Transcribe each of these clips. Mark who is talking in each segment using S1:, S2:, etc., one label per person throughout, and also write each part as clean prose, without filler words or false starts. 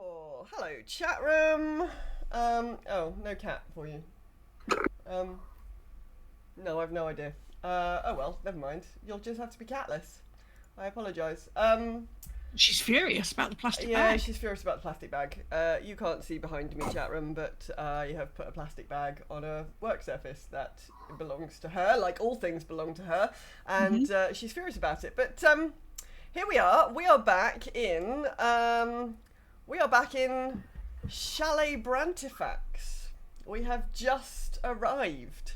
S1: Oh, hello, chat room. Oh, no cat for you. No, I've no idea. Oh well, never mind. You'll just have to be catless. I apologise.
S2: She's furious about the plastic
S1: Yeah,
S2: bag.
S1: she's furious about the plastic bag. You can't see behind me, chat room, but I have put a plastic bag on a work surface that belongs to her, like all things belong to her, and she's furious about it. But here we are. We are back in. We are back in Chalet Brantifax. We have just arrived.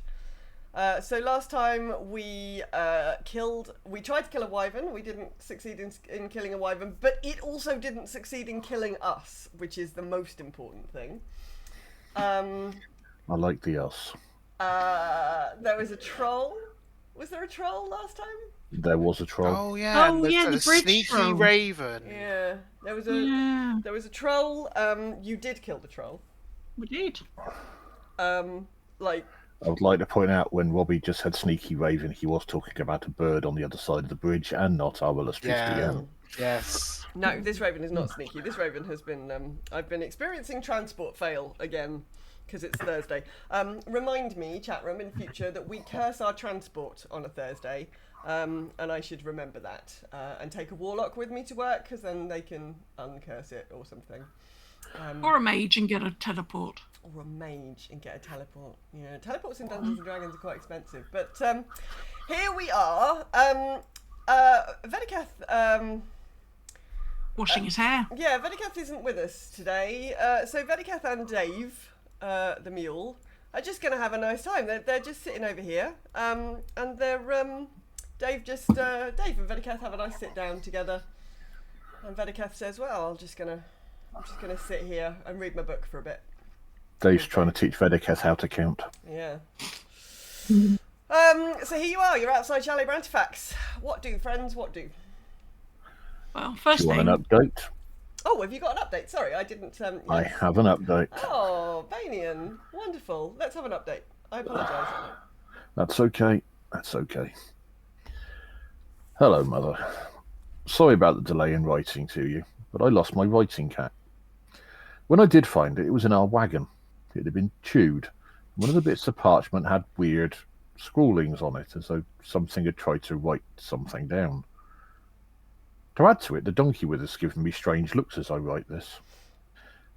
S1: So last time we tried to kill a wyvern. We didn't succeed in killing a wyvern, but it also didn't succeed in killing us, which is the most important thing.
S3: I like the us.
S1: There was a troll. Was there a troll last time?
S3: There was a troll.
S4: Oh yeah,
S2: Oh,
S4: and
S2: yeah,
S4: the
S2: the bridge
S4: sneaky
S2: troll.
S4: raven.
S1: Yeah, there was
S2: Yeah,
S1: a troll. You did kill the troll.
S2: we did.
S1: Like
S3: I would like to point out when Robbie just said sneaky raven, he was talking about a bird on the other side of the bridge and not our illustrious
S4: Yeah.
S3: DM.
S4: Yes.
S1: no, this raven is not sneaky. This raven has been. I've been experiencing transport fail again because it's Thursday. Remind me, chat room, in future that we curse our transport on a Thursday, and I should remember that and take a warlock with me to work because then they can uncurse it or something.
S2: Or a mage and get a teleport.
S1: Or a mage and get a teleport. Yeah, teleports in Dungeons and Dragons are quite expensive. But here we are. Vedikath.
S2: Washing his hair.
S1: Yeah, Vedikath isn't with us today. So Vedikath and Dave, the mule, are just going to have a nice time. They're just sitting over here. And they're Dave and Vedikath have a nice sit down together. And Vedikath says, "Well, I'm just gonna sit here and read my book for a bit."
S3: Dave's trying to teach Vedeketh how to count.
S1: Yeah. So here you are. You're outside Chalet Brantifax. What do, friends? What do?
S2: Well,
S3: Do
S2: first
S3: you want
S2: thing,
S3: an update?
S1: Oh, have you got an update? Sorry, I didn't.
S3: I
S1: Yes.
S3: have an update.
S1: Oh, Banian, wonderful. Let's have an update. I apologise.
S3: That's okay. That's okay. Hello, Mother. Sorry about the delay in writing to you, but I lost my writing cat. When I did find it, it was in our wagon. It had been chewed. One of the bits of parchment had weird scrawlings on it, as though something had tried to write something down. To add to it, the donkey with us giving me strange looks as I write this.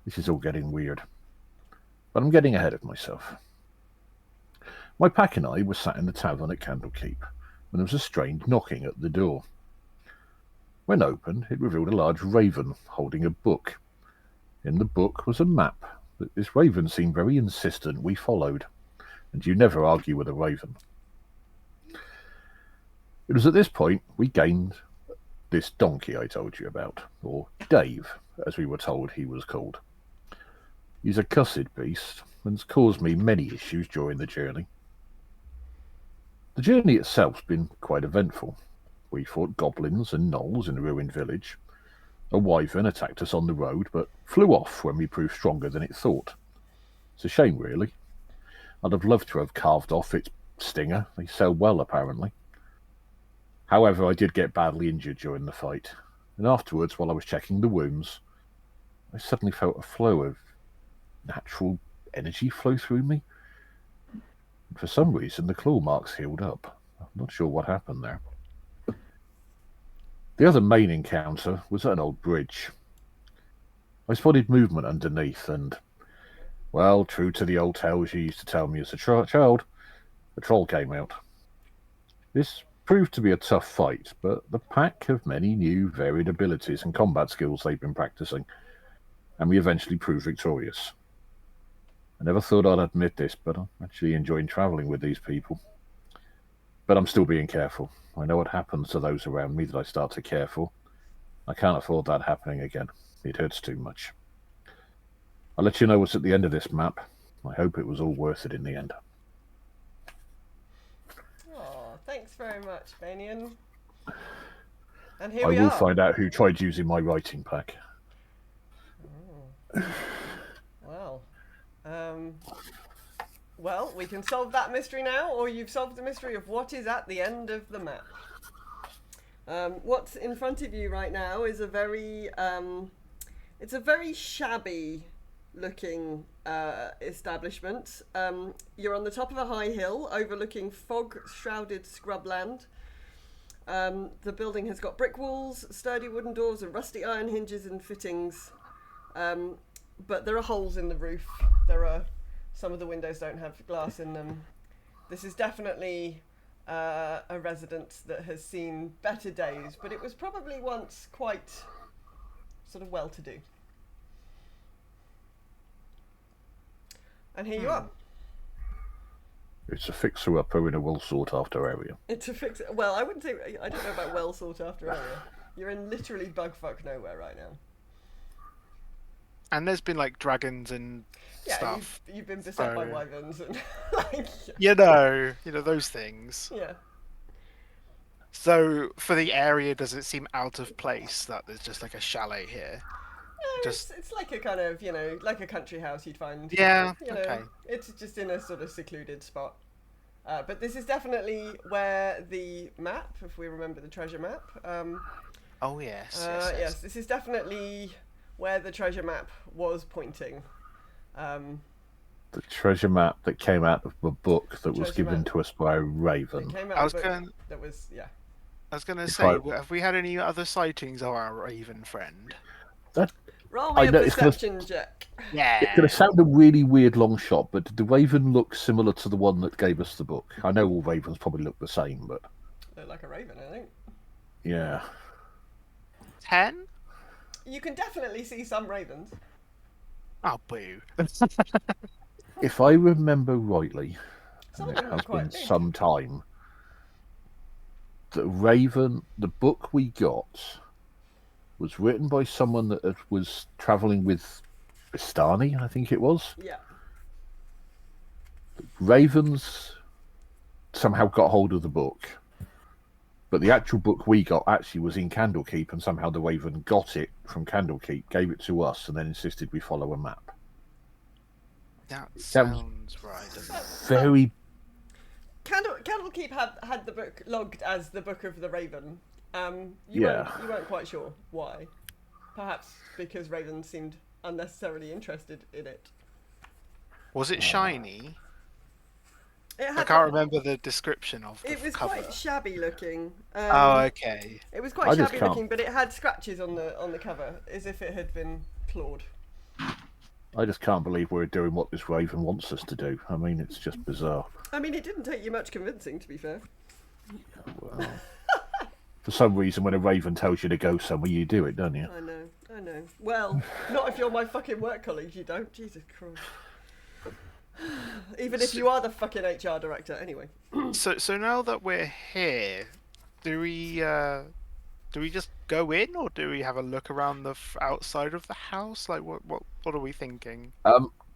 S3: This is all getting weird. But I'm getting ahead of myself. My pack and I were sat in the tavern at Candlekeep when there was a strange knocking at the door. When opened, it revealed a large raven holding a book. In the book was a map that this raven seemed very insistent we followed, and you never argue with a raven. It was at this point we gained this donkey I told you about, or Dave, as we were told he was called. He's a cussed beast, and's caused me many issues during the journey. The journey itself's been quite eventful. We fought goblins and gnolls in a ruined village. A wyvern attacked us on the road, but flew off when we proved stronger than it thought. It's a shame, really. I'd have loved to have carved off its stinger. They sell well, apparently. However, I did get badly injured during the fight, and afterwards, while I was checking the wounds, I suddenly felt a flow of natural energy flow through me. And for some reason, the claw marks healed up. I'm not sure what happened there. The other main encounter was at an old bridge. I spotted movement underneath and, well, true to the old tales you used to tell me as a child, a troll came out. This proved to be a tough fight, but the pack have many new varied abilities and combat skills they've been practicing, and we eventually proved victorious. I never thought I'd admit this, but I'm actually enjoying travelling with these people. But I'm still being careful. I know what happens to those around me that I start to care for. I can't afford that happening again. It hurts too much. I'll let you know what's at the end of this map. I hope it was all worth it in the end.
S1: Oh, thanks very much, Banian. And here
S3: I
S1: we
S3: will
S1: are.
S3: find out who tried using my writing pack.
S1: Well, well, we can solve that mystery now, or you've solved the mystery of what is at the end of the map. What's in front of you right now is a very It's a very shabby looking establishment. You're on the top of a high hill overlooking fog-shrouded scrubland. The building has got brick walls, sturdy wooden doors, and rusty iron hinges and fittings. But there are holes in the roof. Some of the windows don't have glass in them. This is definitely a residence that has seen better days, but it was probably once quite sort of well-to-do. And here you are.
S3: It's a fixer-upper in a well-sought-after area.
S1: It's a fixer. Well, I wouldn't say. I don't know about well-sought-after area. You're in literally bugfuck nowhere right now.
S4: And there's been like dragons and
S1: Yeah,
S4: stuff.
S1: you've been beset by wyverns and like.
S4: You know those things.
S1: Yeah.
S4: So for the area, does it seem out of place that there's just like a chalet here?
S1: It's like a kind of, like a country house you'd find.
S4: Yeah,
S1: okay. It's just in a sort of secluded spot. But this is definitely where the map, if we remember the treasure map.
S4: Oh yes,
S1: yes. This is definitely where the treasure map was pointing.
S3: The treasure map that came out of a book that was given to us by a raven.
S1: I was going
S4: to say, have we had any other sightings of our raven friend?
S1: Roll me a perception check.
S4: Yeah.
S3: It's going to sound a really weird long shot, but did the raven look similar to the one that gave us the book? I know all ravens probably look the same, but...
S1: Look like a raven, I think.
S3: Yeah.
S4: 10?
S1: You can definitely see some ravens.
S4: Oh, boo.
S3: If I remember rightly,
S1: Some
S3: and
S1: of
S3: it
S1: them
S3: has
S1: are
S3: been
S1: quite big.
S3: some time, the book we got was written by someone that was travelling with Bastani, I think it was.
S1: Yeah.
S3: Ravens somehow got hold of the book, but the actual book we got actually was in Candlekeep, and somehow the raven got it from Candlekeep, gave it to us, and then insisted we follow a map.
S4: That sounds right, doesn't it?
S3: Very...
S1: Candlekeep had the book logged as the Book of the Raven. You weren't quite sure why. Perhaps because ravens seemed unnecessarily interested in it.
S4: Was it shiny?
S1: I
S4: can't remember the description of the
S1: It was
S4: cover.
S1: quite shabby looking.
S4: Oh, okay.
S1: It was quite shabby looking, but it had scratches on the cover, as if it had been clawed.
S3: I just can't believe we're doing what this raven wants us to do. I mean, it's just bizarre.
S1: I mean, it didn't take you much convincing, to be fair.
S3: Well, for some reason, when a raven tells you to go somewhere, you do it, don't you?
S1: I know. Well, not if you're my fucking work colleague, you don't. Jesus Christ. Even if you are the fucking HR director, anyway.
S4: So now that we're here, do we just go in, or do we have a look around the outside of the house? Like, what are we thinking?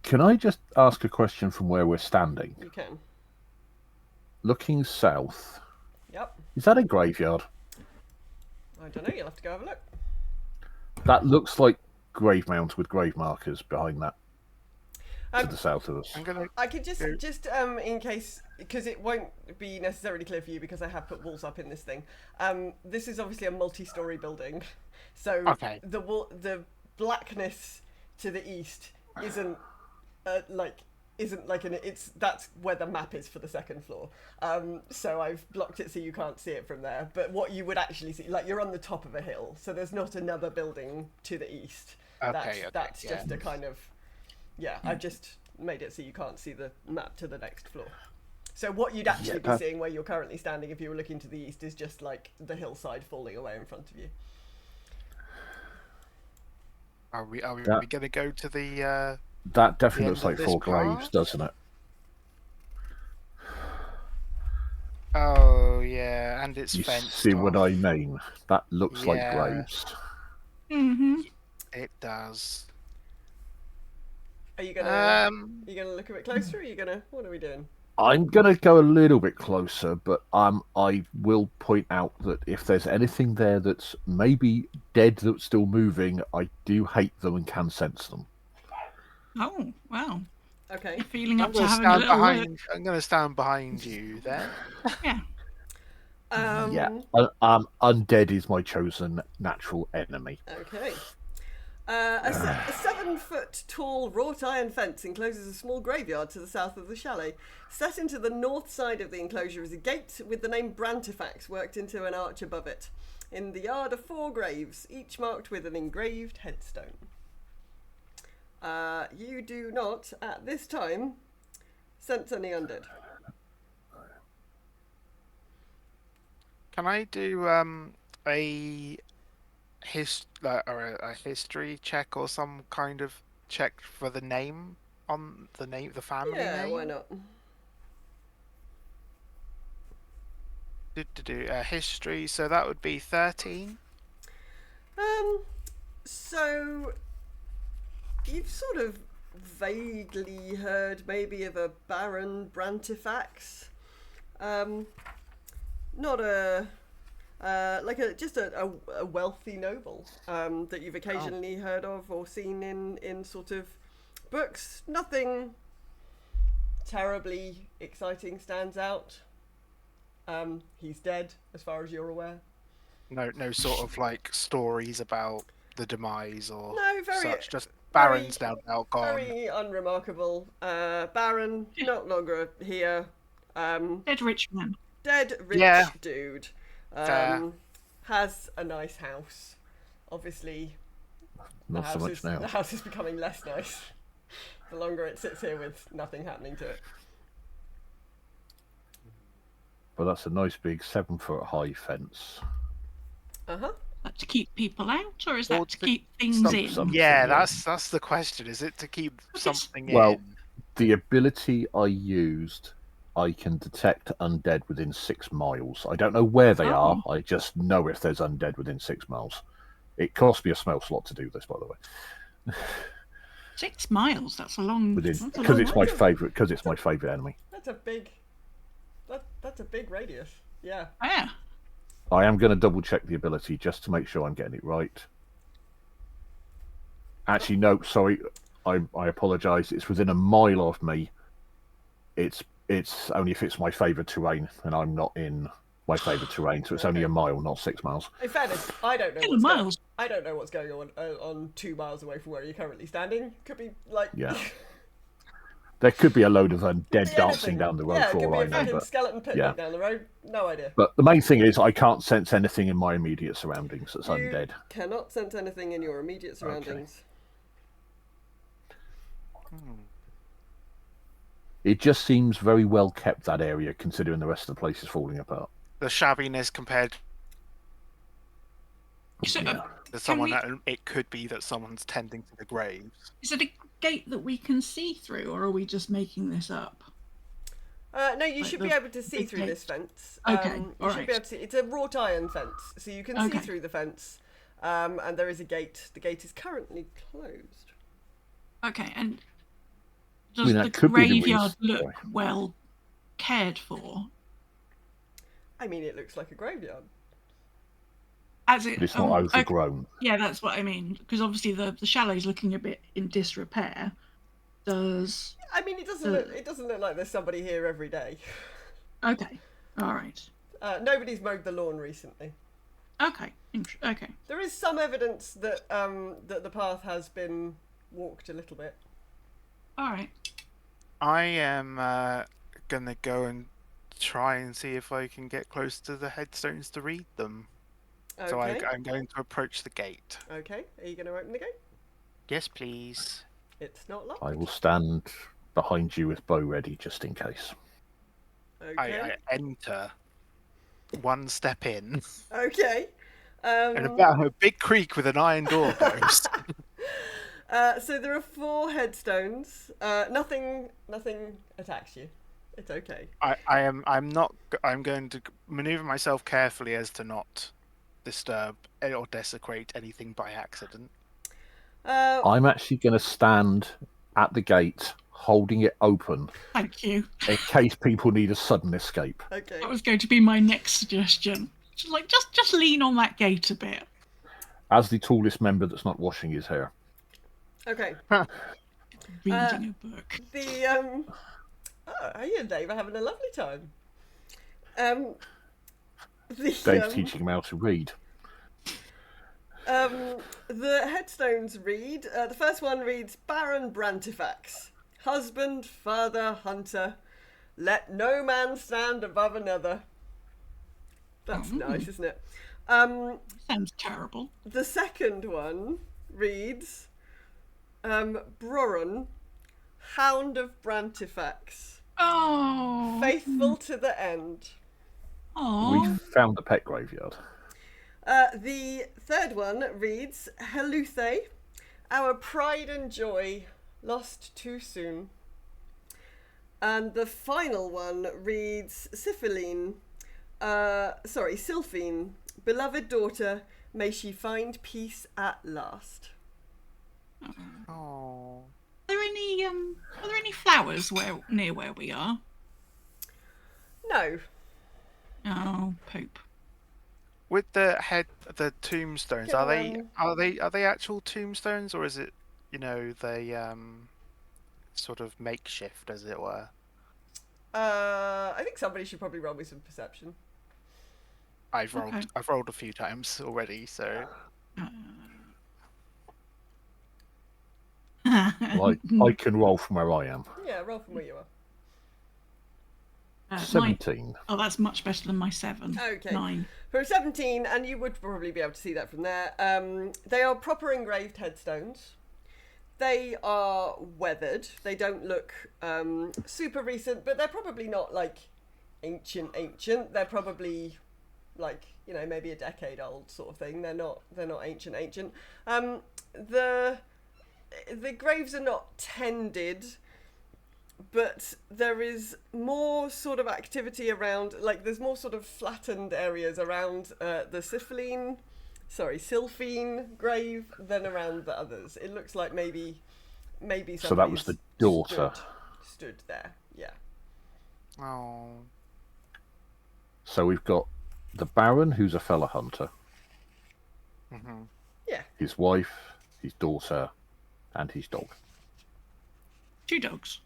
S3: Can I just ask a question from where we're standing?
S1: You can.
S3: Looking south.
S1: Yep.
S3: Is that a graveyard?
S1: I don't know. You'll have to go have a look.
S3: That looks like grave mounds with grave markers behind that. To the south of us.
S1: I could just in case, because it won't be necessarily clear for you because I have put walls up in this thing. This is obviously a multi-story building, so the blackness to the east isn't that's where the map is for the second floor. So I've blocked it so you can't see it from there. But what you would actually see, like, you're on the top of a hill, so there's not another building to the east. That's just a kind of. Yeah, I've just made it so you can't see the map to the next floor. So what you'd actually be seeing where you're currently standing if you were looking to the east is just like the hillside falling away in front of you.
S4: Are we going to go to the...
S3: That definitely looks like four graves, doesn't it?
S4: Oh, yeah, and it's fenced off.
S3: See what I mean? That looks like graves.
S2: Mm-hmm.
S4: It does.
S1: Are you gonna look a bit closer? Or are you gonna? What are we doing?
S3: I'm gonna go a little bit closer, but I will point out that if there's anything there that's maybe dead that's still moving, I do hate them and can sense them.
S2: Oh, wow.
S1: Okay.
S2: You're feeling up to having a little look.
S4: I'm going to stand behind you then.
S2: Yeah.
S3: Undead is my chosen natural enemy.
S1: Okay. A 7-foot tall wrought iron fence encloses a small graveyard to the south of the chalet. Set into the north side of the enclosure is a gate with the name Brantifax worked into an arch above it. In the yard are 4 graves, each marked with an engraved headstone. You do not, at this time, sense any undead.
S4: Can I do a history check or some kind of check for the name on the the family
S1: Yeah,
S4: name?
S1: why not?
S4: History, so that would be 13.
S1: So you've sort of vaguely heard maybe of a Baron Brantifax. Not a just a wealthy noble that you've occasionally heard of or seen in sort of books. Nothing terribly exciting stands out. He's dead, as far as you're aware.
S4: No sort of like stories about the demise or
S1: No,
S4: such. Just Baron's now gone.
S1: Very unremarkable. Baron, no longer here.
S2: Dead rich man.
S1: Dead rich
S4: Yeah.
S1: dude.
S4: Fair.
S1: Has a nice house. Obviously,
S3: Not so much now.
S1: the house is becoming less nice the longer it sits here with nothing happening to it.
S3: But that's a nice big 7-foot high fence.
S1: Uh-huh.
S2: That to keep people out, or is
S4: Or
S2: that to
S4: to-
S2: keep things in?
S3: some-
S4: Yeah,
S3: yeah.
S4: that's the question. Is it to keep
S2: But it's-
S4: something
S3: Well,
S4: in?
S3: The ability I used, I can detect undead within 6 miles. I don't know where they are. I just know if there's undead within 6 miles. It cost me a smell slot to do this, by the way.
S2: 6 miles. That's a long.
S3: Because it's my favourite. Because it's my favourite enemy.
S1: That's a big. That's a big radius. Yeah.
S2: Yeah.
S3: I am going to double check the ability just to make sure I'm getting it right. Actually, no, sorry. I apologise. It's within a mile of me. It's only if it's my favourite terrain, and I'm not in my favourite terrain, so it's only a mile, not 6 miles.
S1: In fairness, I don't know.
S2: 2 miles.
S1: I don't know what's going on 2 miles away from where you're currently standing. Could be like.
S3: Yeah. There could be a load of undead
S1: Could be
S3: dancing
S1: anything.
S3: down the road
S1: Yeah,
S3: for
S1: could
S3: all
S1: be
S3: I
S1: a
S3: know.
S1: fucking
S3: But,
S1: skeleton picnic
S3: yeah.
S1: down the road. No idea.
S3: but the main thing is I can't sense anything in my immediate surroundings that's
S1: You
S3: undead.
S1: cannot sense anything in your immediate surroundings.
S3: It just seems very well kept, that area, considering the rest of the place is falling apart.
S4: The shabbiness compared
S2: So,
S3: Yeah.
S4: to someone
S2: we-
S4: that it could be that someone's tending to the graves.
S2: is it a gate that we can see through, or are we just making this up?
S1: No, you
S2: Like
S1: should
S2: the
S1: be able to see
S2: big
S1: through
S2: gate.
S1: this fence.
S2: Okay,
S1: You
S2: all
S1: should be
S2: right.
S1: able to see. It's a wrought iron fence, so you can see
S2: Okay.
S1: through the fence. And there is a gate. The gate is currently closed.
S2: Okay, and
S3: I
S2: does
S3: mean,
S2: the
S3: that could be the
S2: graveyard
S3: reason.
S2: look well cared for?
S1: I mean, it looks like a graveyard.
S2: As it,
S3: But it's not
S2: okay,
S3: overgrown.
S2: yeah, that's what I mean. Because obviously the chalet's looking a bit in disrepair. Does
S1: I mean, it doesn't look like there's somebody here every day.
S2: okay, all right,
S1: Nobody's mowed the lawn recently.
S2: okay, okay.
S1: There is some evidence that that the path has been walked a little bit.
S2: All right.
S4: I am gonna go and try and see if I can get close to the headstones to read them.
S1: Okay.
S4: So I'm going to approach the gate.
S1: Okay. Are you going to open the gate?
S4: Yes, please.
S1: It's not locked.
S3: I will stand behind you with bow ready just in case.
S1: Okay.
S4: I enter, one step in,
S1: Okay.
S4: and about a big creak with an iron door goes.
S1: So there are 4 headstones. Nothing attacks you. It's okay.
S4: I'm going to maneuver myself carefully as to not disturb or desecrate anything by accident.
S3: I'm actually going to stand at the gate, holding it open,
S2: Thank you.
S3: in case people need a sudden escape.
S1: Okay.
S2: That was going to be my next suggestion. Just lean on that gate a bit.
S3: As the tallest member that's not washing his hair.
S1: Okay.
S2: Reading a book.
S1: The Oh, you and Dave are having a lovely time.
S3: Dave's teaching him how to read.
S1: The headstones read, the first one reads, Baron Brantifax, husband, father, hunter, let no man stand above another. That's nice, isn't it?
S2: Sounds terrible.
S1: The second one reads, Broron, hound of Brantifax,
S2: Oh.
S1: faithful to the end.
S2: Oh.
S3: We found the pet graveyard.
S1: The third one reads, Heluthe, our pride and joy, lost too soon. And the final one reads, Sylphine, beloved daughter, may she find peace at last.
S4: Oh.
S2: Are there any flowers near where we are?
S1: No.
S2: Oh, poop.
S4: With the tombstones,
S1: Can,
S4: are they actual tombstones, or is it, they sort of makeshift, as it were?
S1: I think somebody should probably roll me some perception.
S4: I've rolled a few times already, so
S3: I can roll from where I am.
S1: Yeah, roll from where you are.
S3: 17.
S2: Oh, that's much better than my 7.
S1: Okay.
S2: 9.
S1: For 17, and you would probably be able to see that from there, they are proper engraved headstones. They are weathered. They don't look super recent, but they're probably not like ancient. They're probably like, maybe a decade old sort of thing. They're not ancient. The graves are not tended, but there is more sort of activity around, like there's more sort of flattened areas around the Sylphine grave than around the others. It looks like maybe
S3: So that was the daughter.
S1: Stood there, yeah.
S4: oh,
S3: So we've got the Baron, who's a fella hunter,
S1: Yeah.
S3: his wife, his daughter, and his dog.
S2: 2 dogs.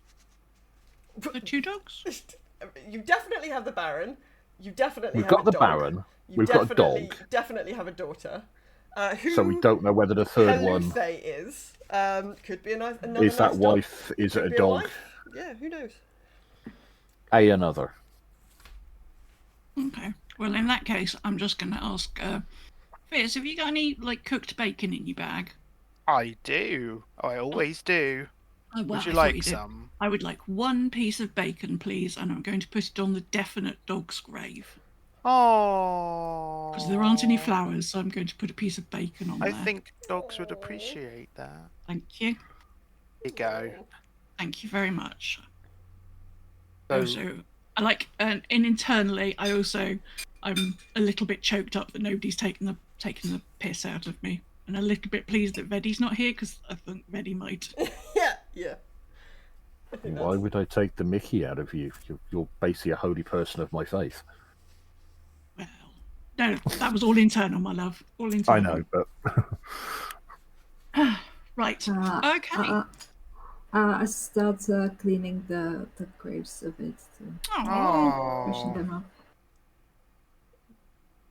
S2: The 2 dogs?
S1: You definitely have the Baron. You definitely
S3: We've
S1: have
S3: got
S1: a
S3: the
S1: dog.
S3: Baron. We've got a dog.
S1: Definitely have a daughter. Who
S3: So we don't know whether the third one
S1: Heluthe is. Could be another
S3: is that
S1: nice dog.
S3: wife. Is it
S1: Could
S3: a
S1: be
S3: dog?
S1: wife. Yeah, who knows?
S3: Another.
S2: Okay. Well, in that case, I'm just going to ask, Fizz, have you got any, cooked bacon in your bag?
S4: I do. I always do.
S2: Oh, well,
S4: Would you
S2: I thought
S4: like
S2: did.
S4: some?
S2: I would like 1 piece of bacon, please, and I'm going to put it on the definite dog's grave.
S4: Oh.
S2: Because there aren't any flowers, so I'm going to put a piece of bacon on
S4: I
S2: there.
S4: think dogs would appreciate that.
S2: Thank you.
S4: Here you go.
S2: Thank you very much.
S4: So-
S2: Also, I like, and internally, I'm a little bit choked up that nobody's taken the piss out of me, and a little bit pleased that Vedi's not here because I think Vedi might.
S1: Yeah. I think
S3: Why would I take the mickey out of you? You're basically a holy person of my faith.
S2: Well, no, that was all internal, my love. All internal.
S3: I know, but
S2: Right. Okay.
S5: I start cleaning the graves a bit to
S2: Oh.
S5: freshen them up.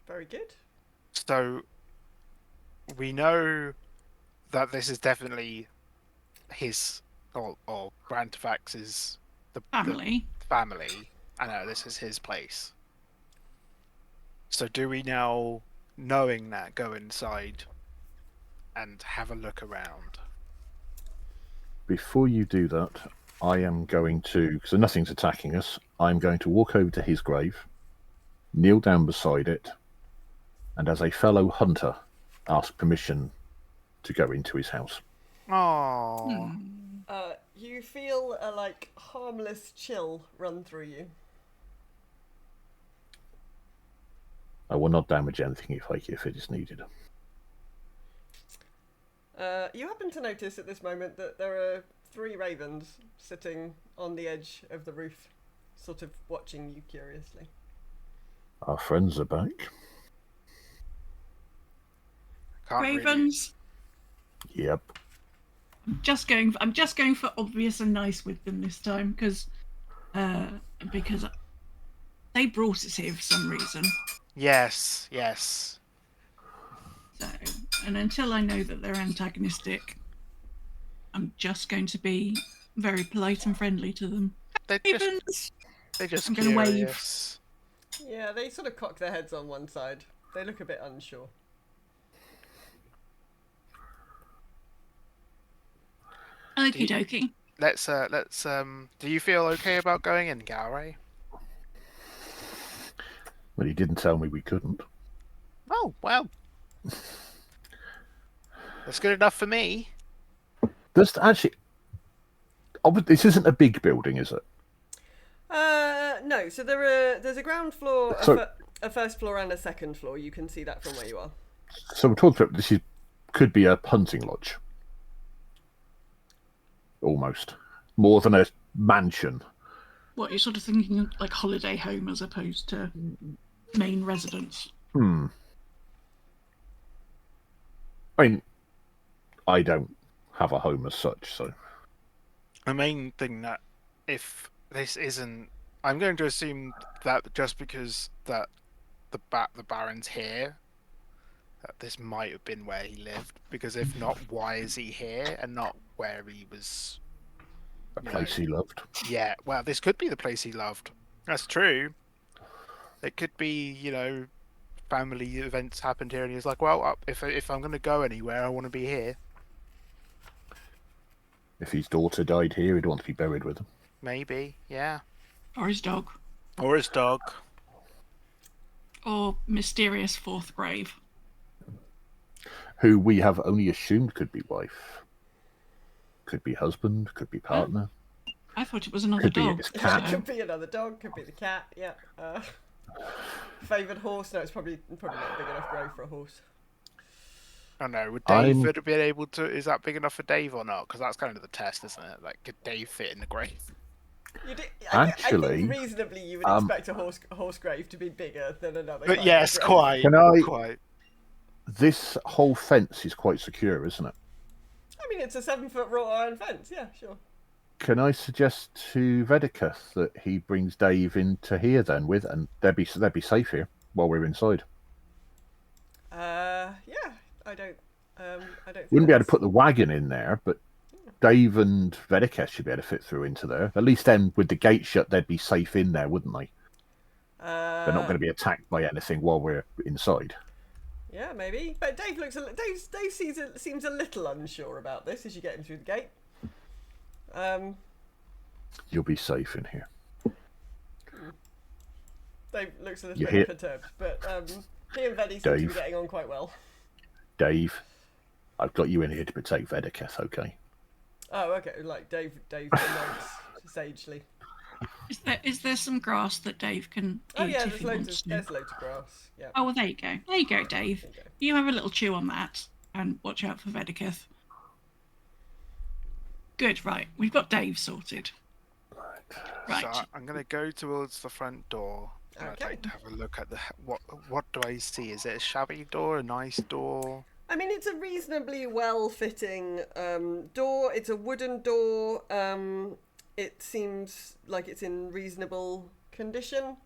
S1: Very good.
S4: So we know that this is definitely his or Brantifax's
S2: Family.
S4: the family. I know this is his place. So do we now, knowing that, go inside and have a look around?
S3: before you do that, I am going to, because nothing's attacking us, I'm going to walk over to his grave, kneel down beside it, and as a fellow hunter, ask permission to go into his house.
S4: Oh.
S1: You feel a harmless chill run through you.
S3: I will not damage anything if it is needed.
S1: You happen to notice at this moment that there are 3 ravens sitting on the edge of the roof, sort of watching you curiously.
S3: Our friends are back.
S4: Can't
S2: Ravens.
S3: Yep.
S2: I'm just going for obvious and nice with them this time because they brought us here for some reason.
S4: Yes.
S2: So And until I know that they're antagonistic, I'm just going to be very polite and friendly to them.
S4: They're
S2: Ravens!
S4: just
S2: I'm gonna wave.
S4: curious.
S1: Yeah, they sort of cock their heads on one side. They look a bit unsure.
S2: Okie dokie.
S4: Let's do you feel okay about going in, Galray?
S3: Well, he didn't tell me we couldn't.
S4: Oh, well. That's good enough for me.
S3: This actually, this isn't a big building, is it?
S1: No. So there's a ground floor, a first floor, and a second floor. You can see that from where you are.
S3: So we're talking about could be a hunting lodge, almost more than a mansion.
S2: What, you're sort of thinking like holiday home as opposed to main residence?
S3: I mean, I don't have a home as such, so.
S4: The main thing that if this isn't, I'm going to assume that just because that the Baron's here, that this might have been where he lived. Because if not, why is he here and not where he was?
S3: A place he loved.
S4: Yeah, well, this could be the place he loved. That's true. It could be, family events happened here, and he was like, well, if I'm going to go anywhere, I want to be here.
S3: If his daughter died here, he'd want to be buried with him.
S4: Maybe, yeah.
S2: Or his dog?
S4: Or his dog.
S2: Or mysterious fourth grave?
S3: Who we have only assumed could be wife. Could be husband, could be partner.
S2: I thought it was another
S3: Could be
S2: dog.
S3: his cat.
S1: Could be another dog. Could be the cat. Yeah. Favoured horse? No, it's probably not a big enough grave for a horse.
S4: I don't know. Would Dave have been able to? Is that big enough for Dave or not? Because that's kind of the test, isn't it? Like, could Dave fit in the grave?
S3: Actually,
S1: I think reasonably you would expect a horse grave to be bigger than another.
S4: But yes,
S1: grave.
S4: quite. Quite.
S3: This whole fence is quite secure, isn't it?
S1: I mean, it's a 7-foot wrought iron fence. Yeah, sure.
S3: Can I suggest to Vedicus that he brings Dave into here then and they'd be safe here while we're inside?
S1: Yeah, I don't.
S3: Wouldn't be able to put the wagon in there, but Dave and Vedicus should be able to fit through into there. At least then, with the gate shut, they'd be safe in there, wouldn't they? They're not going to be attacked by anything while we're inside.
S1: Yeah, maybe. But Dave seems a little unsure about this as you get him through the gate.
S3: You'll be safe in here.
S1: Dave looks a little bit perturbed, but he and Veddy seem to be getting on quite well.
S3: Dave, I've got you in here to protect Vedicus, okay?
S1: Oh, okay. Like Dave nods sagely.
S2: Is there some grass that Dave can eat
S1: yeah,
S2: if he wants to?
S1: There's loads of grass. Yeah.
S2: Oh, well, there you go. There you go, Dave. You have a little chew on that and watch out for Vedicus. Good, right. We've got Dave sorted. Right.
S4: So I'm going to go towards the front door.
S1: Okay.
S4: I'd like to have a look at what do I see? Is it a shabby door, a nice door?
S1: I mean, it's a reasonably well-fitting door. It's a wooden door. It seems like it's in reasonable condition.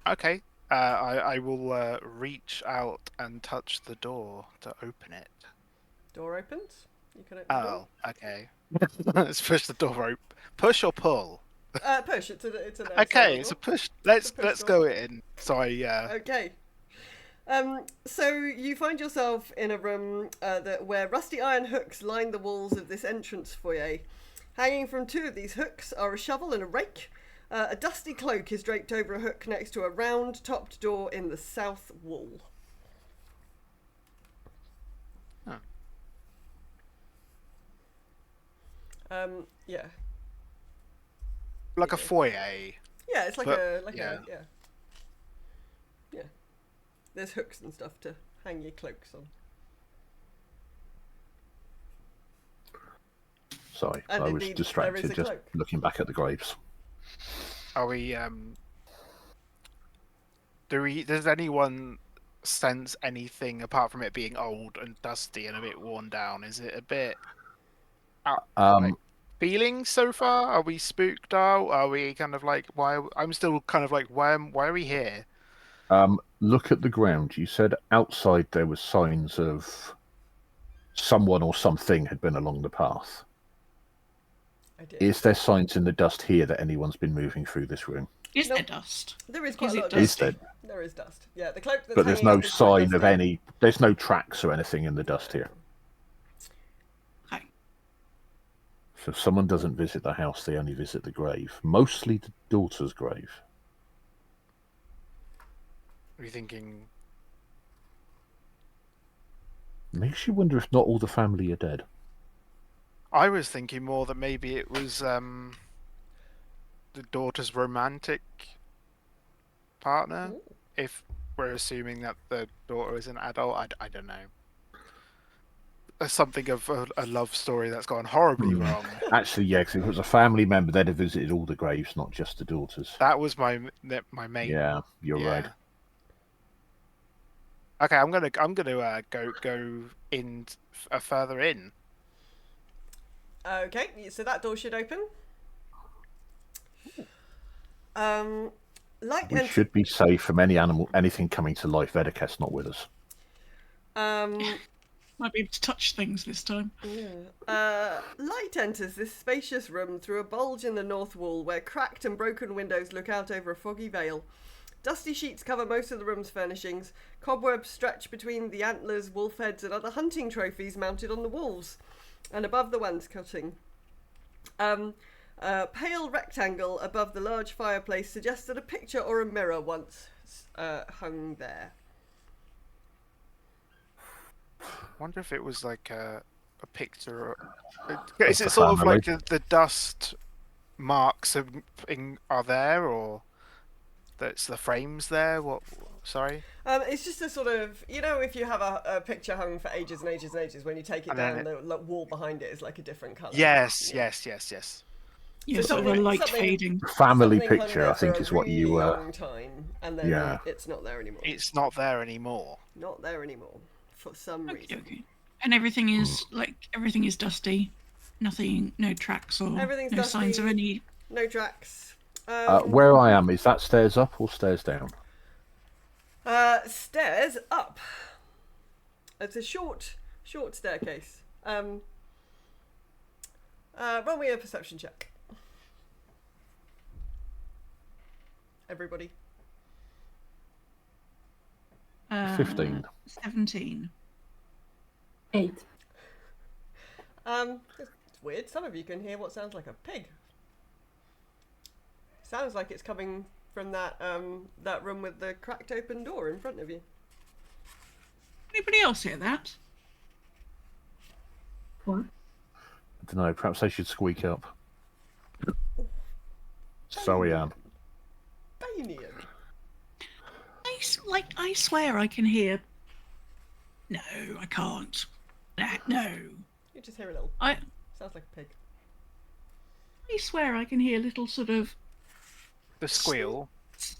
S4: Okay. I will reach out and touch the door to open it.
S1: Door opens. You can open the door.
S4: Okay. Let's push the door open. Push or pull?
S1: Push. It's an
S4: okay, it's a push. Let's go in. Sorry, yeah.
S1: Okay. So you find yourself in a room where rusty iron hooks line the walls of this entrance foyer. Hanging from two of these hooks are a shovel and a rake. A dusty cloak is draped over a hook next to a round-topped door in the south wall.
S4: Huh.
S1: Yeah.
S4: Like a foyer.
S1: Yeah, it's like
S4: yeah.
S1: Yeah. There's hooks and stuff to hang your cloaks on.
S3: Sorry,
S1: And
S3: I was
S1: indeed,
S3: distracted
S1: there is a
S3: just
S1: cloak.
S3: looking back at the graves.
S4: Are we does anyone sense anything apart from it being old and dusty and a bit worn down? Is it a bit feeling so far? Are we spooked out? Are we kind of like why I'm still kind of like why are we here?
S3: Look at the ground. You said outside there was signs of someone or something had been along the path.
S1: I did.
S3: Is there signs in the dust here that anyone's been moving through this room?
S2: Is
S1: Nope.
S2: there dust?
S1: There is quite
S2: Is
S1: a
S2: it
S1: lot of
S3: Is
S1: dust.
S3: there?
S1: There is dust. Yeah, the cloak that's
S3: But there's
S1: hanging
S3: no
S1: up is quite
S3: sign of
S1: dusty.
S3: any. There's no tracks or anything in the dust here.
S2: Okay.
S3: So if someone doesn't visit the house, they only visit the grave. Mostly the daughter's grave.
S4: Are you thinking?
S3: Makes you wonder if not all the family are dead.
S4: I was thinking more that maybe it was the daughter's romantic partner.
S1: Ooh.
S4: If we're assuming that the daughter is an adult, I don't know. Something of a love story that's gone horribly wrong.
S3: Actually, yeah, because if it was a family member, they'd have visited all the graves, not just the daughters.
S4: That was my main.
S3: Yeah, you're right.
S4: Okay, I'm gonna go in further in.
S1: Okay, so that door should open. Light
S3: We
S1: enters.
S3: should be safe from anything coming to life. Vedek's not with us.
S2: Might be able to touch things this time.
S1: Light enters this spacious room through a bulge in the north wall where cracked and broken windows look out over a foggy vale. Dusty sheets cover most of the room's furnishings. Cobwebs stretch between the antlers, wolf heads, and other hunting trophies mounted on the walls and above the wainscoting. A pale rectangle above the large fireplace suggests that a picture or a mirror once hung there.
S4: Wonder if it was like a picture. Is
S3: the
S4: it sort of
S3: family.
S4: like the dust marks are there, or that's the frames there? What? Sorry.
S1: It's just a sort of, if you have a picture hung for ages and ages and ages, when you take it
S4: And
S1: down,
S4: then
S1: the wall behind it is like a different colour.
S4: Yes.
S2: Yeah,
S1: So
S2: sort of a
S1: something-
S2: light
S1: something-
S2: fading.
S3: Family
S1: Something hung
S3: picture,
S1: there
S3: I think,
S1: for a
S3: is what you.
S1: really long time, and then
S3: yeah.
S1: it's not there anymore.
S4: It's not there anymore.
S1: Not there anymore for some
S2: Okay,
S1: reason.
S2: okay. And everything is dusty. Nothing, no tracks or
S1: Everything's
S2: no signs of
S1: dusty.
S2: any.
S1: No tracks.
S3: Where I am, is that stairs up or stairs down?
S1: Stairs up. It's a short staircase. Roll me a perception check. Everybody.
S3: 15.
S2: 17.
S5: 8.
S1: It's weird. Some of you can hear what sounds like a pig. Sounds like it's coming from that room with the cracked open door in front of you.
S2: Anybody else hear that?
S5: What?
S3: I don't know. Perhaps I should squeak up. So I am.
S1: Banian.
S2: I swear I can hear. No, I can't. No.
S1: You just hear a little.
S2: I
S1: Sounds like a pig.
S2: swear I can hear little sort of
S4: The squeal.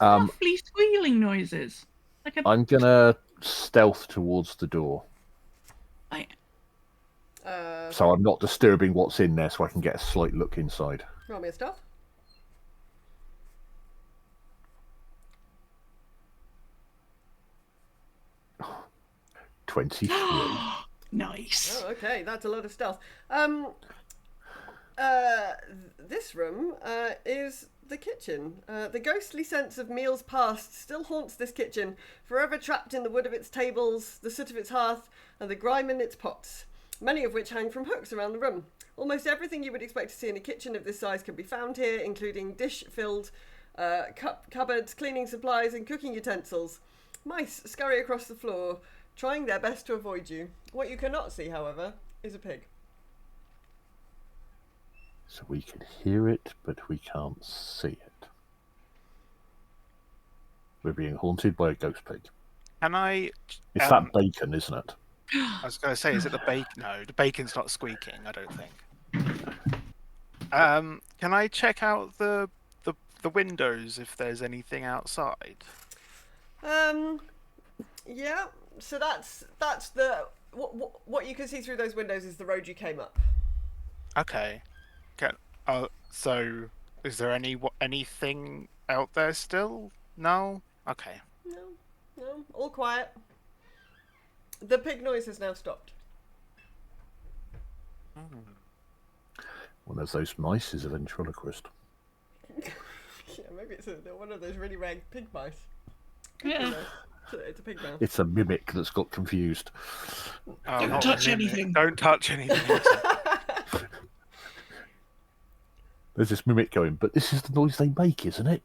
S2: lovely squealing noises. Like a.
S3: I'm gonna stealth towards the door, so I'm not disturbing what's in there, so I can get a slight look inside.
S1: Roll me a stuff.
S3: 23.
S2: Nice.
S1: Oh, okay, that's a lot of stealth. This room is the kitchen. The ghostly sense of meals past still haunts this kitchen, forever trapped in the wood of its tables, the soot of its hearth, and the grime in its pots, many of which hang from hooks around the room. Almost everything you would expect to see in a kitchen of this size can be found here, including dish-filled cupboards, cleaning supplies, and cooking utensils. Mice scurry across the floor, trying their best to avoid you. What you cannot see, however, is a pig.
S3: So we can hear it, but we can't see it. We're being haunted by a ghost pig.
S4: Can I?
S3: It's that bacon, isn't it?
S4: I was going to say, is it the bacon? No, the bacon's not squeaking. I don't think. Can I check out the windows if there's anything outside?
S1: Yeah. So that's the what you can see through those windows is the road you came up.
S4: Okay. So is there anything out there still? No. Okay.
S1: No. No, all quiet. The pig noise has now stopped.
S3: One of those mice is a ventriloquist.
S1: Yeah, maybe it's one of those really rare pig mice.
S2: Yeah.
S1: It's a pig mouse.
S3: It's a mimic that's got confused.
S4: Oh,
S2: Don't
S4: not
S2: touch
S4: a mimic.
S2: anything.
S4: Don't touch anything.
S3: There's this mimic going, but this is the noise they make, isn't it?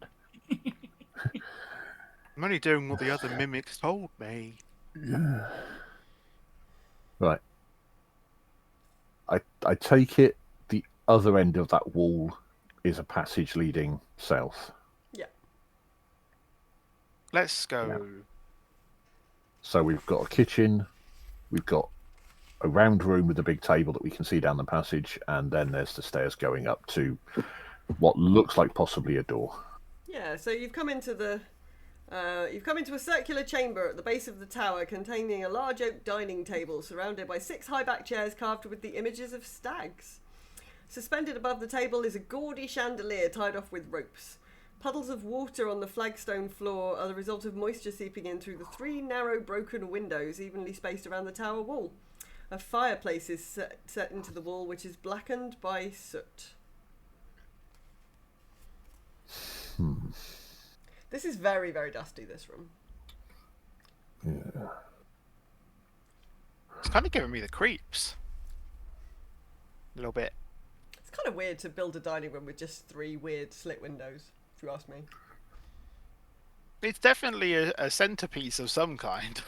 S4: I'm only doing what the other mimics told me.
S3: Yeah. Right. I take it the other end of that wall is a passage leading south.
S1: Yeah.
S4: Let's go.
S3: Yeah. So we've got a kitchen, we've got a round room with a big table that we can see down the passage, and then there's the stairs going up to what looks like possibly a door.
S1: Yeah, so you've come into a circular chamber at the base of the tower containing a large oak dining table surrounded by 6 high-back chairs carved with the images of stags. Suspended above the table is a gaudy chandelier tied off with ropes. Puddles of water on the flagstone floor are the result of moisture seeping in through the 3 narrow broken windows evenly spaced around the tower wall. A fireplace is set into the wall which is blackened by soot. This is very, very dusty, this room.
S3: Yeah.
S4: It's kind of giving me the creeps. A little bit.
S1: It's kind of weird to build a dining room with just 3 weird slit windows, if you ask me.
S4: It's definitely a centerpiece of some kind.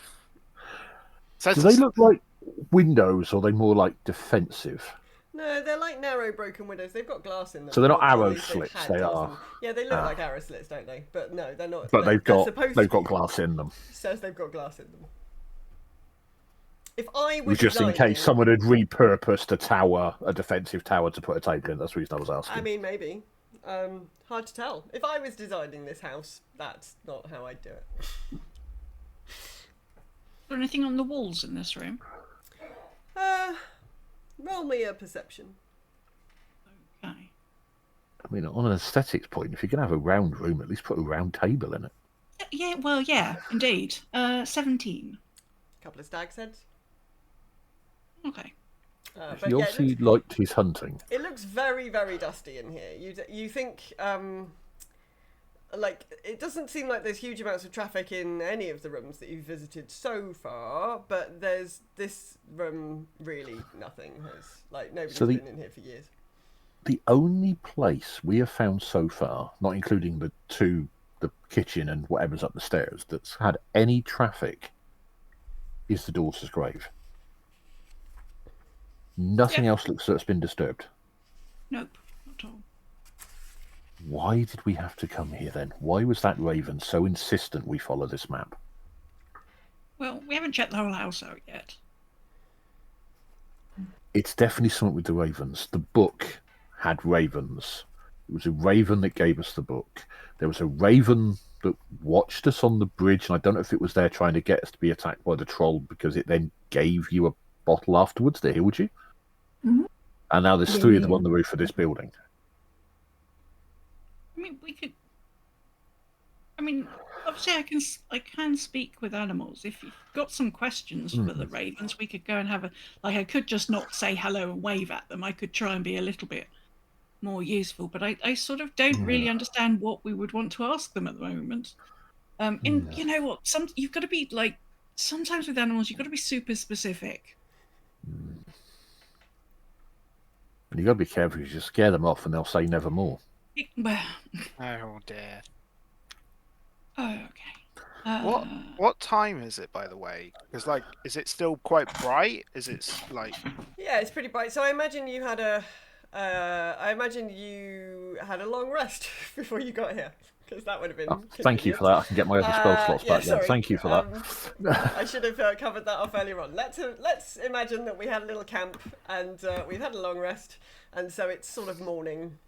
S3: Do they look like windows, or are they more like defensive?
S1: No, they're like narrow broken windows. They've got glass in them.
S3: So they're not
S1: Or at
S3: arrow
S1: least they've
S3: slits,
S1: had
S3: they
S1: glass
S3: are.
S1: in them. Yeah, they look like arrow slits, don't they? But no, they're not.
S3: But
S1: they're
S3: they've
S1: supposed
S3: got
S1: to be.
S3: glass in them.
S1: It says they've got glass in them. If I
S3: It
S1: was
S3: was just in
S1: designing-
S3: case someone had repurposed a tower, a defensive tower, to put a table in. That's the reason I was asking.
S1: I mean, maybe. Hard to tell. If I was designing this house, that's not how I'd do it.
S2: Is there anything on the walls in this room?
S1: Roll me a perception.
S2: Okay.
S3: I mean, on an aesthetics point, if you're going to have a round room, at least put a round table in it.
S2: Yeah, well, yeah, indeed. 17.
S1: Couple of stag's heads.
S2: Okay.
S1: But
S3: He
S1: yeah,
S3: obviously liked his hunting.
S1: it looks very, very dusty in here. You think, like, it doesn't seem like there's huge amounts of traffic in any of the rooms that you've visited so far, but there's this room, really nothing has, like, nobody's
S3: So
S1: been in here for years.
S3: The only place we have found so far, not including the kitchen and whatever's up the stairs, that's had any traffic is the daughter's grave. Nothing else looks like it's been disturbed.
S2: Nope, not at all.
S3: Why did we have to come here then? Why was that raven so insistent we follow this map?
S2: Well, we haven't checked the whole house out yet.
S3: It's definitely something with the ravens. The book had ravens. It was a raven that gave us the book. There was a raven that watched us on the bridge, and I don't know if it was there trying to get us to be attacked by the troll because it then gave you a bottle afterwards that healed you.
S5: Mhm.
S3: And now there's 3 of them on the roof of this building.
S2: I mean, we could. I mean, obviously, I can speak with animals. If you've got some questions for the ravens, we could go and have a. Like, I could just not say hello and wave at them. I could try and be a little bit more useful, but I sort of don't really understand what we would want to ask them at the moment. You know what? You've got to be like. Sometimes with animals, you've got to be super specific.
S3: And you've got to be careful because you scare them off and they'll say never more.
S2: Well,
S4: Oh dear.
S2: okay.
S4: What time is it, by the way? Because like, is it still quite bright? Is it like?
S1: Yeah, it's pretty bright. So I imagine you had a long rest before you got here, because that would have been.
S3: Oh, thank you for that. I can get my other spell slots back then.
S1: sorry.
S3: Thank you for that.
S1: I should have covered that off earlier on. Let's imagine that we had a little camp and we've had a long rest, and so it's sort of morning.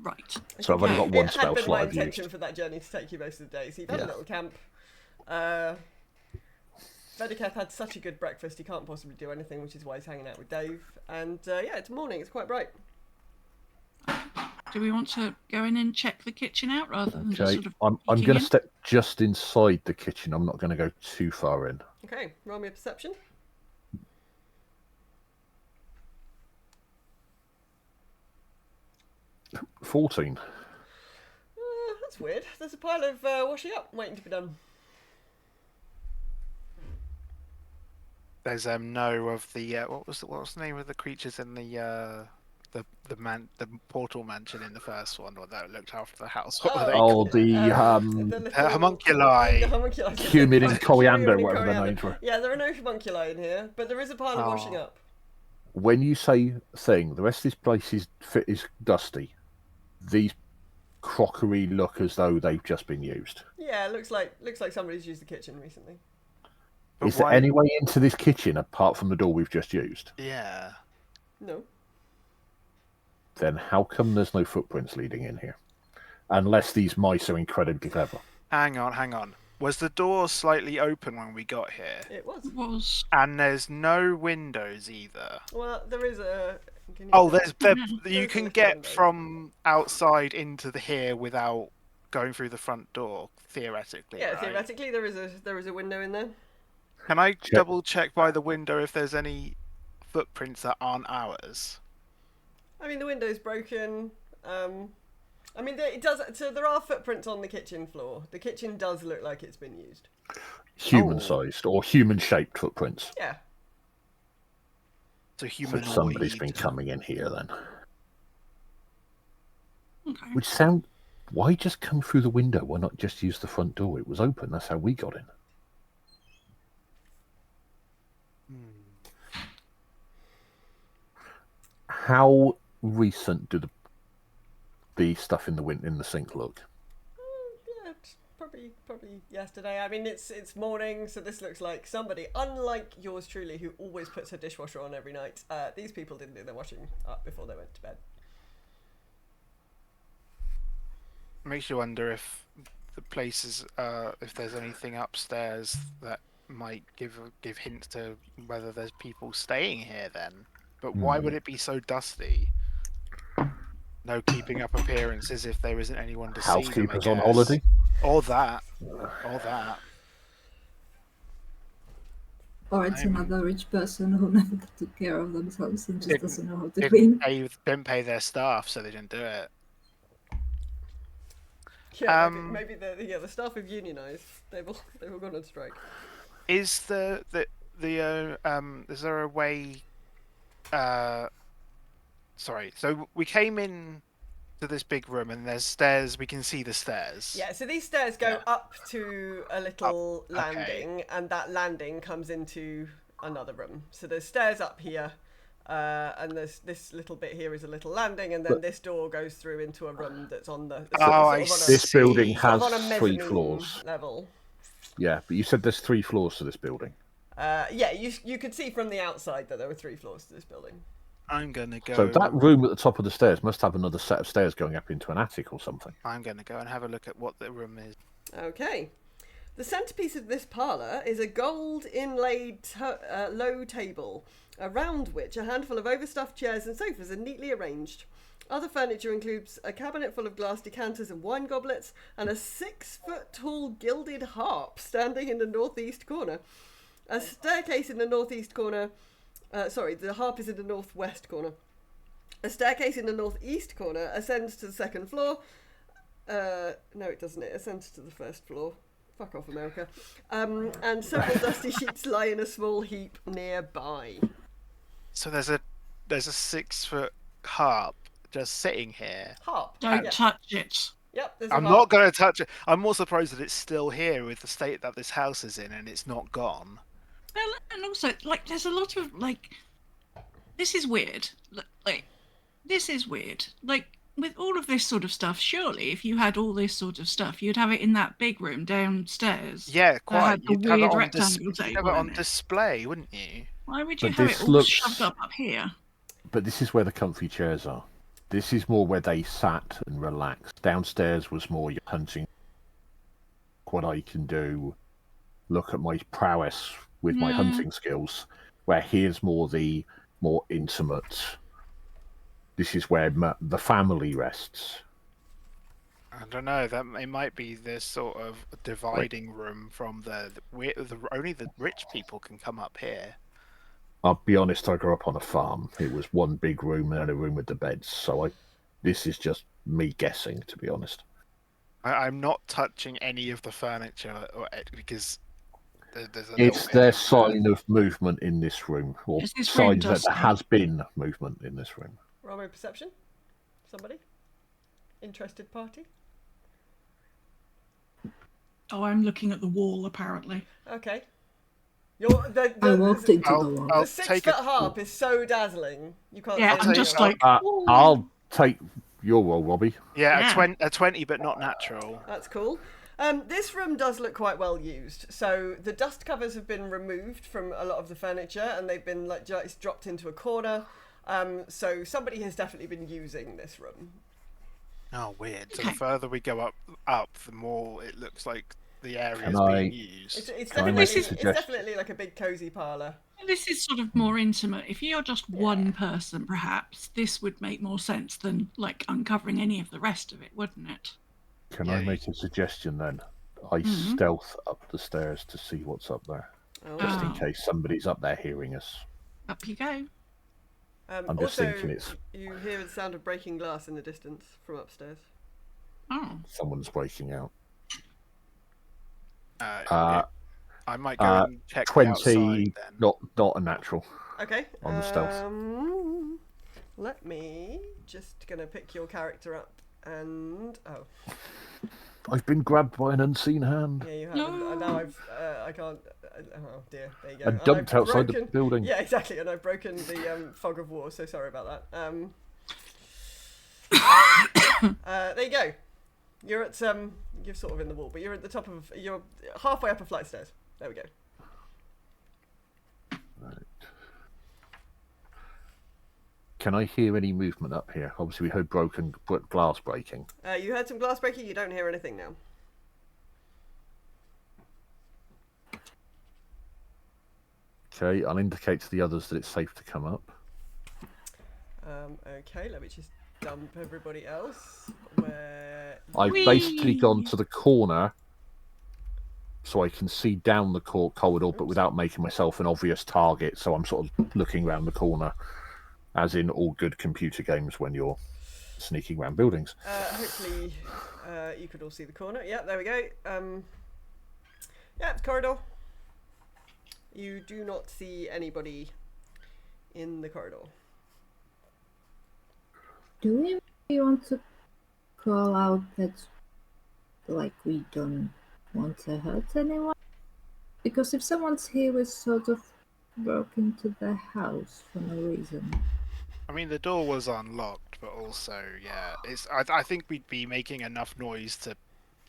S2: Right.
S3: So I've only got one
S1: It
S3: spell
S1: had been
S3: slot
S1: my
S3: I've
S1: intention
S3: used.
S1: for that journey to take you most of the day. So you've had a
S3: Yeah.
S1: little camp. Vedeketh had such a good breakfast, he can't possibly do anything, which is why he's hanging out with Dave. And yeah, it's morning, it's quite bright.
S2: Do we want to go in and check the kitchen out rather than just
S3: Okay,
S2: sort of
S3: I'm
S2: peeking
S3: going to
S2: in?
S3: step just inside the kitchen. I'm not going to go too far in.
S1: Okay, roll me a perception.
S3: 14.
S1: That's weird. There's a pile of washing up waiting to be done.
S4: There's no of the what was the name of the creatures in the portal mansion in the first one, or that looked after the house? What were they
S3: Oh,
S4: called?
S3: the
S4: homunculi.
S1: The homunculi.
S3: cumin and coriander,
S1: Cumin and
S3: whatever their
S1: coriander.
S3: names were.
S1: Yeah, there are no homunculi in here, but there is a pile of washing
S4: Oh.
S1: up.
S3: When you say thing, the rest of this place is dusty. These crockery look as though they've just been used.
S1: Yeah, it looks like somebody's used the kitchen recently.
S4: But
S3: Is there any way into this kitchen apart from the door we've just used?
S4: Yeah.
S1: No.
S3: Then how come there's no footprints leading in here? Unless these mice are incredibly clever.
S4: Hang on. Was the door slightly open when we got here?
S1: It was.
S2: It was.
S4: And there's no windows either.
S1: Well, there is a.
S4: Oh,
S1: there's.
S4: you
S1: There's a
S4: can
S1: little
S4: get
S1: window.
S4: from outside into here without going through the front door, theoretically.
S1: Yeah,
S4: right?
S1: theoretically there is a window in there.
S4: Can I
S3: Check.
S4: double check by the window if there's any footprints that aren't ours?
S1: I mean, the window's broken. I mean, it does. So there are footprints on the kitchen floor. The kitchen does look like it's been used.
S3: Human-sized or human-shaped footprints.
S1: Yeah.
S4: So
S3: So
S4: humanoid.
S3: somebody's been coming in here then.
S2: Okay.
S3: Which sound... Why just come through the window? Why not just use the front door? It was open. That's how we got in. How recent do the stuff in the sink look?
S1: Yeah, it's probably yesterday. I mean, it's morning, so this looks like somebody, unlike yours truly, who always puts her dishwasher on every night. These people didn't do their washing up before they went to bed.
S4: Makes you wonder if the places, if there's anything upstairs that might give hints to whether there's people staying here then. But why would it be so dusty? No keeping up appearances if there isn't anyone to see them, I
S3: Housekeepers on
S4: guess.
S3: holiday?
S4: Or that.
S5: Or it's
S4: I'm-
S5: another rich person who never took care of themselves and just
S4: Didn't-
S5: doesn't know how to clean.
S4: Didn't pay their staff, so they didn't do it.
S1: Yeah, maybe the staff have unionised. They've all gone on strike.
S4: Is is there a way? Sorry. So we came in to this big room, and there's stairs. We can see the stairs.
S1: Yeah, so these stairs go
S4: Yeah.
S1: up to a little
S4: okay.
S1: landing, and that landing comes into another room. So there's stairs up here, and there's this little bit here is a little landing, and then
S3: But-
S1: this door goes through into a room that's on the
S4: I
S3: This building
S1: sort of
S3: has
S1: on a
S3: 3
S1: mezzanine
S3: floors.
S1: level.
S3: Yeah, but you said there's 3 floors to this building.
S1: Yeah, you could see from the outside that there were 3 floors to this building.
S4: I'm gonna go.
S3: So that room at the top of the stairs must have another set of stairs going up into an attic or something.
S4: I'm gonna go and have a look at what the room is.
S1: Okay. The centerpiece of this parlour is a gold inlaid low table, around which a handful of overstuffed chairs and sofas are neatly arranged. Other furniture includes a cabinet full of glass decanters and wine goblets, and a 6-foot-tall gilded harp standing in the northeast corner. A staircase in the northeast corner. The harp is in the northwest corner. A staircase in the northeast corner ascends to the second floor. No, it doesn't. It ascends to the first floor. Fuck off, America. And several dusty sheets lie in a small heap nearby.
S4: So there's a 6-foot harp just sitting here.
S1: Harp.
S2: Don't
S1: Yeah.
S2: touch it.
S1: Yep, there's a
S4: I'm
S1: harp.
S4: not going to touch it. I'm more surprised that it's still here with the state that this house is in, and it's not gone.
S2: Well, and also, like, there's a lot of, like, this is weird. Like, this is weird. Like, with all of this sort of stuff, surely if you had all this sort of stuff, you'd have it in that big room downstairs.
S4: Yeah,
S2: That
S4: quite.
S2: had the
S4: You'd have it
S2: weird
S4: on,
S2: rectangle
S4: you'd have
S2: table
S4: it on
S2: in it.
S4: display, wouldn't you?
S2: Why would you
S3: But
S2: have
S3: this
S2: it all
S3: looks-
S2: shoved up here?
S3: But this is where the comfy chairs are. This is more where they sat and relaxed. Downstairs was more your hunting, what I can do, look at my prowess with my hunting skills, where here's more the more intimate this is where the family rests.
S4: I don't know. That it might be this sort of dividing room from only the rich people can come up here.
S3: I'll be honest, I grew up on a farm. It was one big room and a room with the beds. So this is just me guessing, to be honest.
S4: I'm not touching any of the furniture because there's a
S3: It's
S4: little
S3: their
S4: bit of,
S3: sign of movement in this room, or
S2: Is this room
S3: signs that there
S2: dusty?
S3: has been movement in this room.
S1: Roll me perception. Somebody? Interested party?
S2: Oh, I'm looking at the wall, apparently.
S1: Okay.
S5: I walked into the wall.
S1: The 6 foot harp is so dazzling. You can't.
S2: Yeah,
S1: see
S2: I'm
S1: it.
S2: just like,
S3: I'll take your role, Robbie.
S4: yeah, a 20, but not natural.
S1: That's cool. This room does look quite well used. So the dust covers have been removed from a lot of the furniture, and they've been just dropped into a corner. So somebody has definitely been using this room.
S4: Oh, weird. So
S2: Okay.
S4: the further we go up, the more it looks like the area
S3: Can
S4: is
S3: I-
S4: being used.
S1: It's
S3: Can I
S1: definitely
S3: make a
S1: it's
S3: suggestion?
S1: definitely like a big cozy parlour.
S2: this is sort of more intimate. If you're just one person, perhaps, this would make more sense than, like, uncovering any of the rest of it, wouldn't it?
S3: Can
S4: Yeah,
S3: I make a suggestion then? I stealth up the stairs to see what's up there, just in
S2: Oh.
S3: case somebody's up there hearing us.
S2: Up you go.
S3: I'm just
S1: Also,
S3: thinking it's
S1: you hear the sound of breaking glass in the distance from upstairs.
S2: Oh.
S3: someone's breaking out.
S4: I might go and check the
S3: 20,
S4: outside then.
S3: not a natural.
S1: Okay.
S3: On the stealth.
S1: Let me just gonna pick your character up and
S3: I've been grabbed by an unseen hand
S1: yeah, you have.
S2: No.
S1: And now I can't. Oh dear, there you go.
S3: and
S1: And
S3: dumped
S1: I've
S3: outside the
S1: broken-
S3: building.
S1: Yeah, exactly. And I've broken the fog of war. So sorry about that. There you go. You're at you're sort of in the wall, but you're at the top of you're halfway up a flight of stairs. There we go.
S3: Right. Can I hear any movement up here? Obviously, we heard glass breaking.
S1: You heard some glass breaking. You don't hear anything now.
S3: Okay, I'll indicate to the others that it's safe to come up.
S1: Okay, let me just dump everybody else. Where?
S3: I've basically gone to the corner so I can see down the corridor, but without making myself an obvious target. So I'm sort of looking around the corner, as in all good computer games when you're sneaking around buildings.
S1: Hopefully, you could all see the corner. Yeah, there we go. Yeah, corridor. You do not see anybody in the corridor.
S5: Do we really want to call out that, like, we don't want to hurt anyone? Because if someone's here with sort of broke into their house for no reason.
S4: I mean, the door was unlocked, but also, yeah, I think we'd be making enough noise to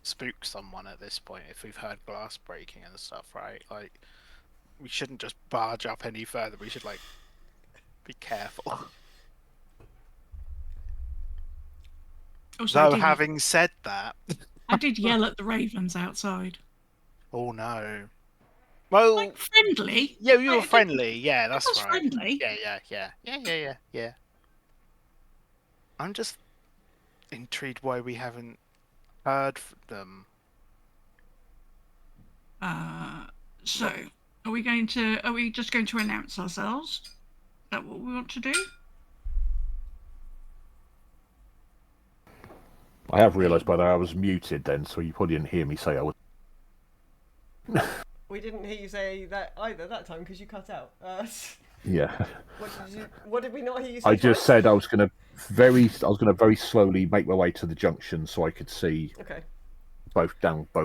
S4: spook someone at this point if we've heard glass breaking and stuff, right? Like, we shouldn't just barge up any further. We should, like, be careful.
S2: Also, I
S4: Though,
S2: did,
S4: having said that,
S2: I did yell at the ravens outside.
S4: oh no. Well,
S2: Like, friendly.
S4: yeah, you were
S2: Like,
S4: friendly. Yeah, that's
S2: was
S4: right.
S2: friendly.
S4: Yeah. I'm just intrigued why we haven't heard from them.
S2: So, are we just going to announce ourselves? Is that what we want to do?
S3: I have realised by now I was muted then, so you probably didn't hear me say I was.
S1: We didn't hear you say that either that time because you cut out.
S3: Yeah.
S1: What did we not hear you say?
S3: I just
S1: twice?
S3: said I was going to very slowly make my way to the junction so I could see
S1: Okay.
S3: both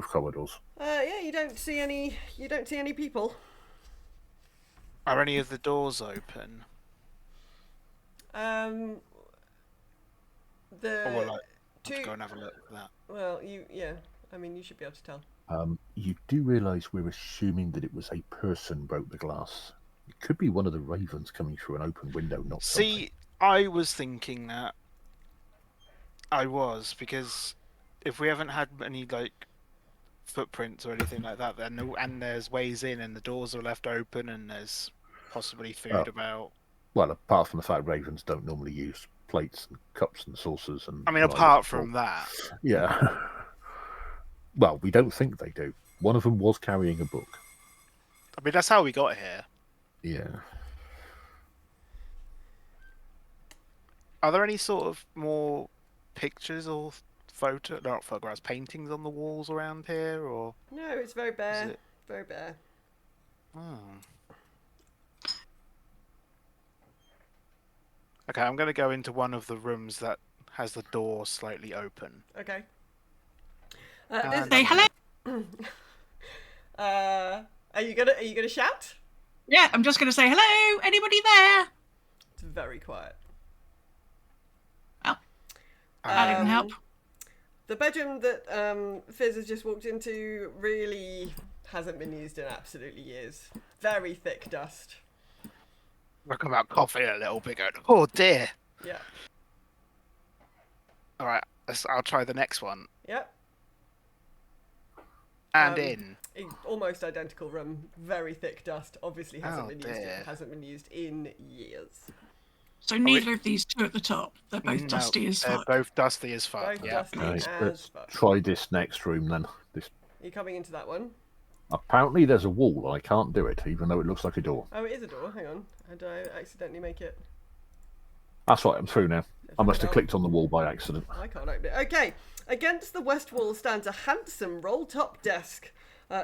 S3: corridors.
S1: Yeah, you don't see any people.
S4: Are any of the doors open?
S1: The
S4: Or will I
S1: two.
S4: have to go and have a look at that?
S1: Well, I mean, you should be able to tell.
S3: You do realise we're assuming that it was a person broke the glass. It could be one of the ravens coming through an open window, not something.
S4: See, I was thinking that. Because if we haven't had any, like, footprints or anything like that, and there's ways in and the doors are left open and there's possibly food about.
S3: Well, apart from the fact ravens don't normally use plates and cups and saucers and.
S4: I mean,
S3: what
S4: apart
S3: look
S4: from
S3: for.
S4: that,
S3: Yeah. Well, we don't think they do. One of them was carrying a book.
S4: I mean that's how we got here.
S3: Yeah.
S4: Are there any sort of more pictures or not photographs, paintings on the walls around here, or?
S1: No, it's very bare.
S4: it-
S1: Very bare.
S4: Oh. Okay, I'm going to go into one of the rooms that has the door slightly open.
S1: Okay.
S2: Say hello.
S1: Are you gonna shout?
S2: Yeah, I'm just going to say hello. Anybody there?
S1: It's very quiet.
S2: Well, that didn't help.
S1: The bedroom that Fizz has just walked into really hasn't been used in absolutely years. Very thick dust.
S4: Look about coughing a little bit, going, oh dear.
S1: Yeah.
S4: All right, I'll try the next one.
S1: Yep.
S4: And in.
S1: Almost identical room. Very thick dust. Obviously hasn't been used.
S4: Dear.
S1: Hasn't been used in years.
S2: So neither of these two at the top. They're both
S4: No,
S2: dusty as
S4: they're
S2: fuck.
S4: both dusty as fuck.
S1: Both
S4: Yeah.
S1: dusty
S3: Right,
S1: as
S3: let's
S1: fuck.
S3: try this next room then. This
S1: Are you coming into that one?
S3: apparently there's a wall. I can't do it, even though it looks like a door.
S1: Oh, it is a door. Hang on. Did I accidentally make it?
S3: That's right. I'm through now. I must have
S1: out.
S3: clicked on the wall by accident.
S1: I can't open it. Okay. Against the west wall stands a handsome roll-top desk,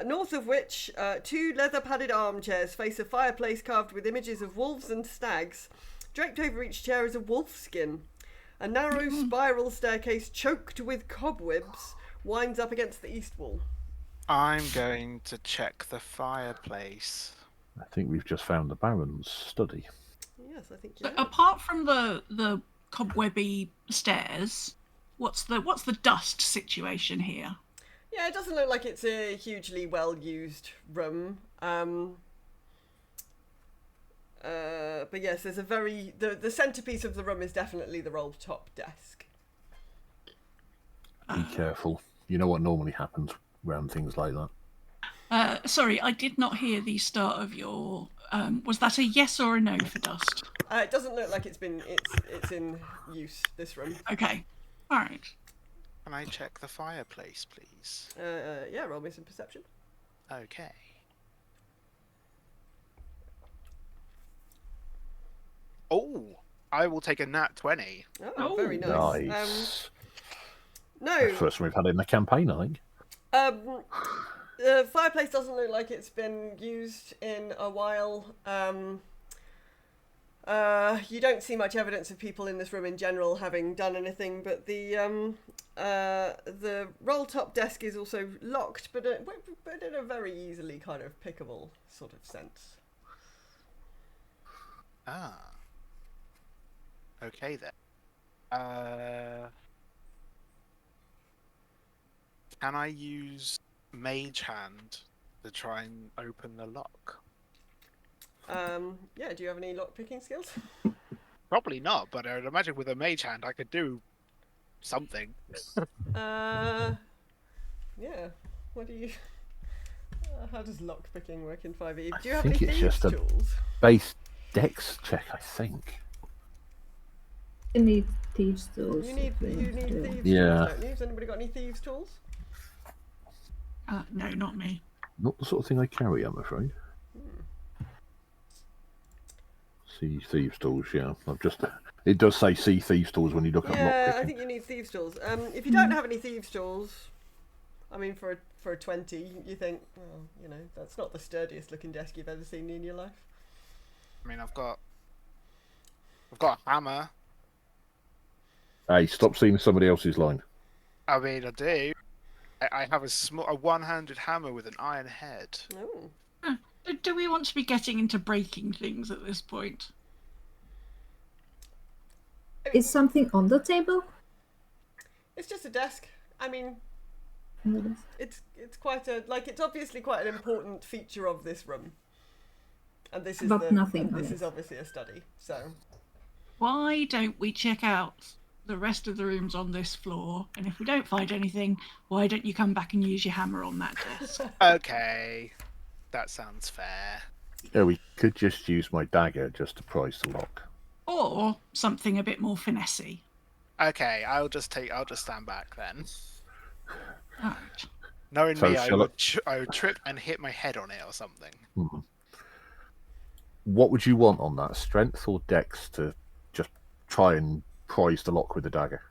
S1: north of which two leather-padded armchairs face a fireplace carved with images of wolves and stags. Draped over each chair is a wolf skin. A narrow spiral staircase choked with cobwebs winds up against the east wall.
S4: I'm going to check the fireplace.
S3: I think we've just found the Baron's study.
S1: Yes, I think you
S2: So
S1: have.
S2: apart from the cobwebby stairs, what's the dust situation here?
S1: Yeah, it doesn't look like it's a hugely well-used room. But yes, there's a the centerpiece of the room is definitely the roll-top desk.
S3: Be careful. You know what normally happens around things like that.
S2: Sorry, I did not hear the start of your. Was that a yes or a no for dust?
S1: It doesn't look like it's in use, this room.
S2: Okay, all right.
S4: Can I check the fireplace, please?
S1: Yeah, roll me some perception.
S4: Okay. Oh, I will take a nat 20.
S1: Oh, very nice.
S3: Nice.
S1: No,
S3: First one we've had in the campaign, I think.
S1: the fireplace doesn't look like it's been used in a while. You don't see much evidence of people in this room in general having done anything, but the roll-top desk is also locked, but in a very easily kind of pickable sort of sense.
S4: Ah. Okay then. Can I use Mage Hand to try and open the lock?
S1: Yeah, do you have any lock-picking skills?
S4: Probably not, but I would imagine with a Mage Hand I could do something.
S1: Yeah. What do you... how does lock-picking work in 5e? Do you have any
S3: think it's
S1: thieves'
S3: just a-
S1: tools?
S3: Base dex check, I think.
S5: You need thieves tools.
S1: You need
S5: if want to do it.
S1: thieves'
S3: Yeah.
S1: tools, don't you? Has anybody got any thieves' tools?
S2: No, not me.
S3: Not the sort of thing I carry, I'm afraid. See thieves tools, yeah. It does say see thieves tools when you look up
S1: Yeah, I
S3: lockpicking.
S1: think you need thieves' tools. If you don't have any thieves' tools, I mean, for a 20, you think, well, you know, that's not the sturdiest looking desk you've ever seen in your life.
S4: I mean, I've got a hammer.
S3: Hey, stop seeing somebody else's line.
S4: I mean, I do. I have a one-handed hammer with an iron head.
S1: Oh.
S2: Do we want to be getting into breaking things at this point?
S5: Is something on the table?
S1: It's just a desk. I mean,
S5: On the desk?
S1: it's quite it's obviously quite an important feature of this room. And this is
S5: But nothing on
S1: this
S5: it.
S1: is obviously a study. So
S2: Why don't we check out the rest of the rooms on this floor? And if we don't find anything, why don't you come back and use your hammer on that desk?
S4: Okay, that sounds fair.
S3: Yeah, we could just use my dagger just to prise the lock.
S2: Or something a bit more finessey.
S4: Okay, I'll just stand back then.
S2: All right.
S4: Knowing
S3: So
S4: me,
S3: shall
S4: I would trip and hit my head on it or something.
S3: What would you want on that? Strength or dex to just try and prise the lock with the dagger?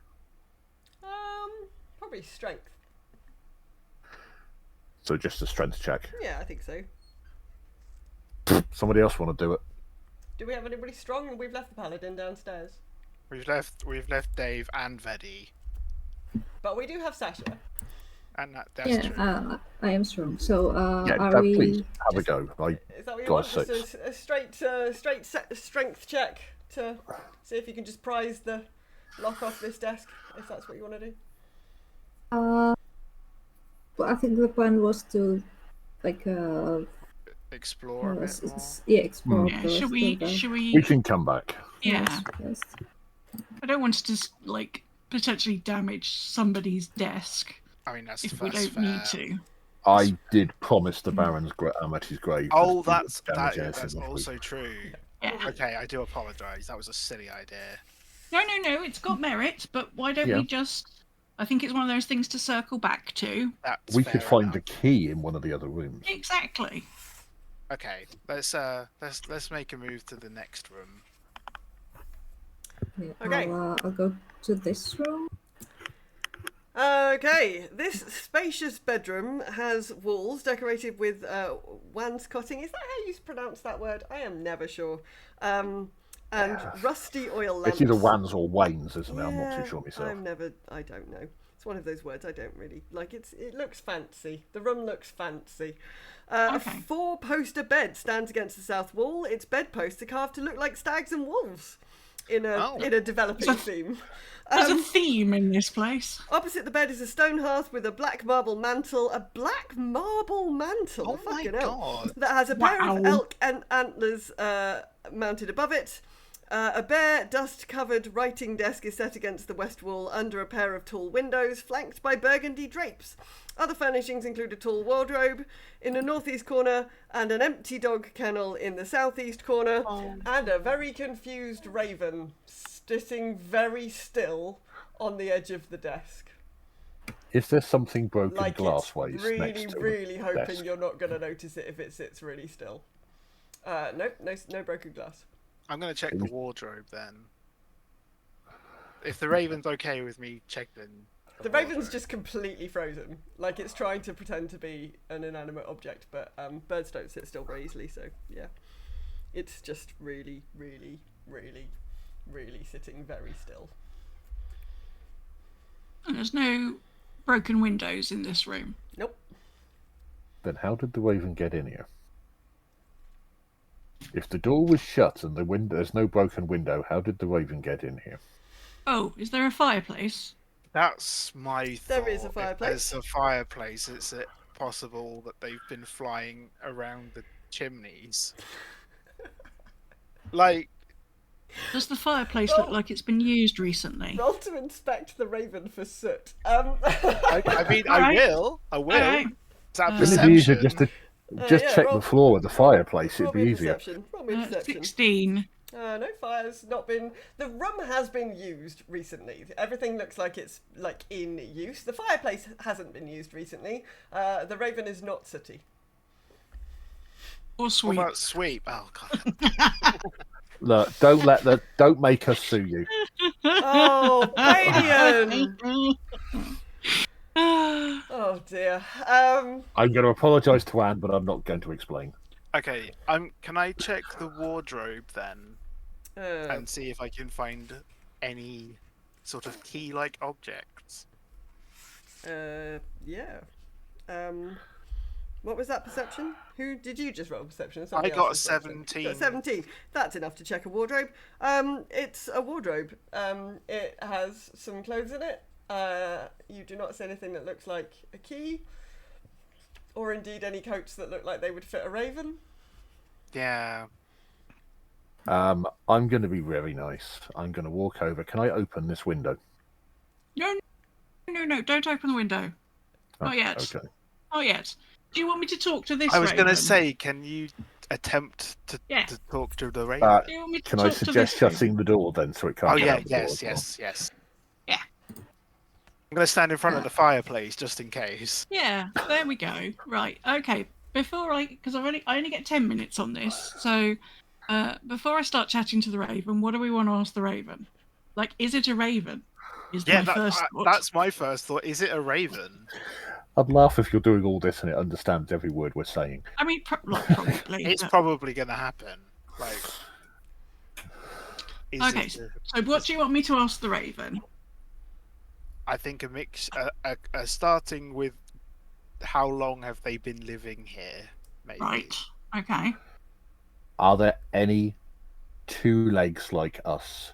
S1: Probably strength.
S3: So just a strength check.
S1: Yeah, I think so.
S3: Somebody else want to do it?
S1: Do we have anybody strong? We've left the paladin downstairs.
S4: We've left Dave and Vedi,
S1: But we do have Sasha.
S4: and that's true.
S5: I am strong. So
S3: Please have a go.
S1: Is that what you
S3: got
S1: want?
S3: a
S1: Just a straight strength check to see if you can just prise the lock off this desk, if that's what you want to do.
S5: But I think the plan was to
S4: Explore a bit more.
S5: explore.
S2: Yeah,
S5: the
S2: should
S5: rest of
S2: we?
S3: We can come back.
S2: Yeah.
S5: Yes.
S2: I don't want to like potentially damage somebody's desk
S4: I mean, that's
S2: if we don't
S4: fair.
S2: need to.
S3: I did promise the Baron's at his grave.
S4: Oh,
S3: that we
S4: that's
S3: would damage anything
S4: that's
S3: if we-
S4: also true.
S2: Yeah.
S4: Okay, I do apologise. That was a silly idea.
S2: No, it's got merit, but why don't we just... I think it's one of those things to circle back to.
S4: That's
S3: We could
S4: fair
S3: find
S4: enough.
S3: the key in one of the other rooms.
S2: Exactly.
S4: Okay, let's make a move to the next room.
S5: Yeah,
S1: Okay.
S5: I'll go to this room.
S1: Okay, this spacious bedroom has walls decorated with wainscoting. Is that how you pronounce that word? I am never sure. And rusty oil lamps.
S3: It's either Wans or Wanes, isn't it? I'm not too sure myself.
S1: I don't know. It's one of those words I don't really like. It looks fancy. The room looks fancy. A
S2: Okay.
S1: 4-poster bed stands against the south wall. Its bedposts are carved to look like stags and wolves in a developing theme.
S2: There's a theme in this place.
S1: Opposite the bed is a stone hearth with a black marble mantle. A black marble mantle?
S4: Oh my
S1: Fucking hell.
S4: God.
S1: That has a pair of
S2: Wow.
S1: elk and antlers mounted above it. A bare, dust-covered writing desk is set against the west wall under a pair of tall windows, flanked by burgundy drapes. Other furnishings include a tall wardrobe in the northeast corner and an empty dog kennel in the southeast corner, and a very confused raven sitting very still on the edge of the desk.
S3: Is there something broken
S1: Like
S3: glassways
S1: it's really,
S3: next to
S1: really
S3: the
S1: hoping
S3: desk?
S1: you're not going to notice it if it sits really still. Nope, no broken glass.
S4: I'm going to check the wardrobe then. If the Raven's okay with me checking.
S1: The raven's just completely frozen. Like it's trying to pretend to be an inanimate object, but birds don't sit still very easily, so yeah. It's just really, really, really, really sitting very still.
S2: And there's no broken windows in this room.
S1: Nope.
S3: Then how did the Raven get in here? If the door was shut and there's no broken window, how did the Raven get in here?
S2: Oh, is there a fireplace?
S4: That's my thought.
S1: There is a fireplace.
S4: If there's a fireplace, is it possible that they've been flying around the chimneys? Like,
S2: Does the fireplace look like it's been used recently?
S1: Roll to inspect the raven for soot.
S4: I mean,
S2: Alright.
S4: I will.
S2: Alright.
S4: Is that
S3: Wouldn't it be easier
S4: perception?
S3: just
S1: yeah,
S3: check
S1: roll-
S3: the floor of the fireplace?
S1: Roll
S3: It'd
S1: me
S3: be
S1: a
S3: easier.
S1: perception. Roll me a perception.
S2: 16.
S1: No fire's not been. The room has been used recently. Everything looks like it's like in use. The fireplace hasn't been used recently. The raven is not sooty.
S2: Or
S4: What
S2: sweet.
S4: about sweep? Oh god.
S3: Look, don't make us sue you.
S1: Oh, Badian! Oh dear.
S3: I'm going to apologise to Anne, but I'm not going to explain.
S4: Okay, can I check the wardrobe then and see if I can find any sort of key-like objects?
S1: Yeah. What was that perception? Who did you just roll perception?
S4: I got a
S1: else just rolled
S4: 17.
S1: You got 17. That's enough to check a wardrobe. It's a wardrobe. It has some clothes in it. You do not see anything that looks like a key, or indeed any coats that look like they would fit a raven.
S4: Yeah.
S3: I'm going to be very nice. I'm going to walk over. Can I open this window?
S2: No, don't open the window. Not yet.
S3: Okay.
S2: Not yet. Do you want me to talk to this
S4: I was going to
S2: raven?
S4: say, can you attempt to talk to the raven?
S3: Uh,
S2: Do you want me to
S3: Can I
S2: talk to
S3: suggest
S2: this raven?
S3: shutting the door then, so it can't
S4: Oh
S3: get
S4: yeah,
S3: out the door
S4: yes,
S3: as well?
S4: yes.
S2: Yeah.
S4: I'm gonna stand in front of the fireplace just in case.
S2: Yeah, there we go. Right, okay. Because I only get 10 minutes on this, so before I start chatting to the raven, what do we want to ask the raven? Like, is it a raven? Is
S4: Yeah,
S2: my first thought.
S4: that's my first thought. Is it a raven?
S3: I'd laugh if you're doing all this and it understands every word we're saying.
S2: I mean, probably.
S4: It's probably gonna happen. Like,
S2: Okay, so what do you want me to ask the raven?
S4: I think a mix, starting with how long have they been living here? Maybe.
S2: Right. Okay.
S3: Are there any two legs like us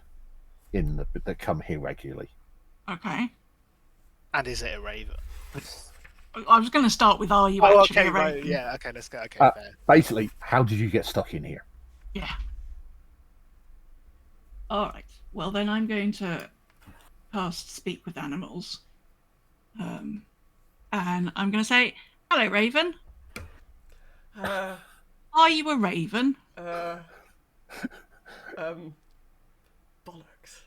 S3: that come here regularly?
S2: Okay.
S4: And is it a raven?
S2: I was going to start with, are you actually
S4: okay,
S2: a raven?
S4: right, yeah, okay, let's go. Okay, fair.
S3: Basically, how did you get stuck in here?
S2: Yeah. All right. Well, then I'm going to cast Speak with Animals. And I'm going to say, hello, Raven. Are you a raven?
S1: Bollocks.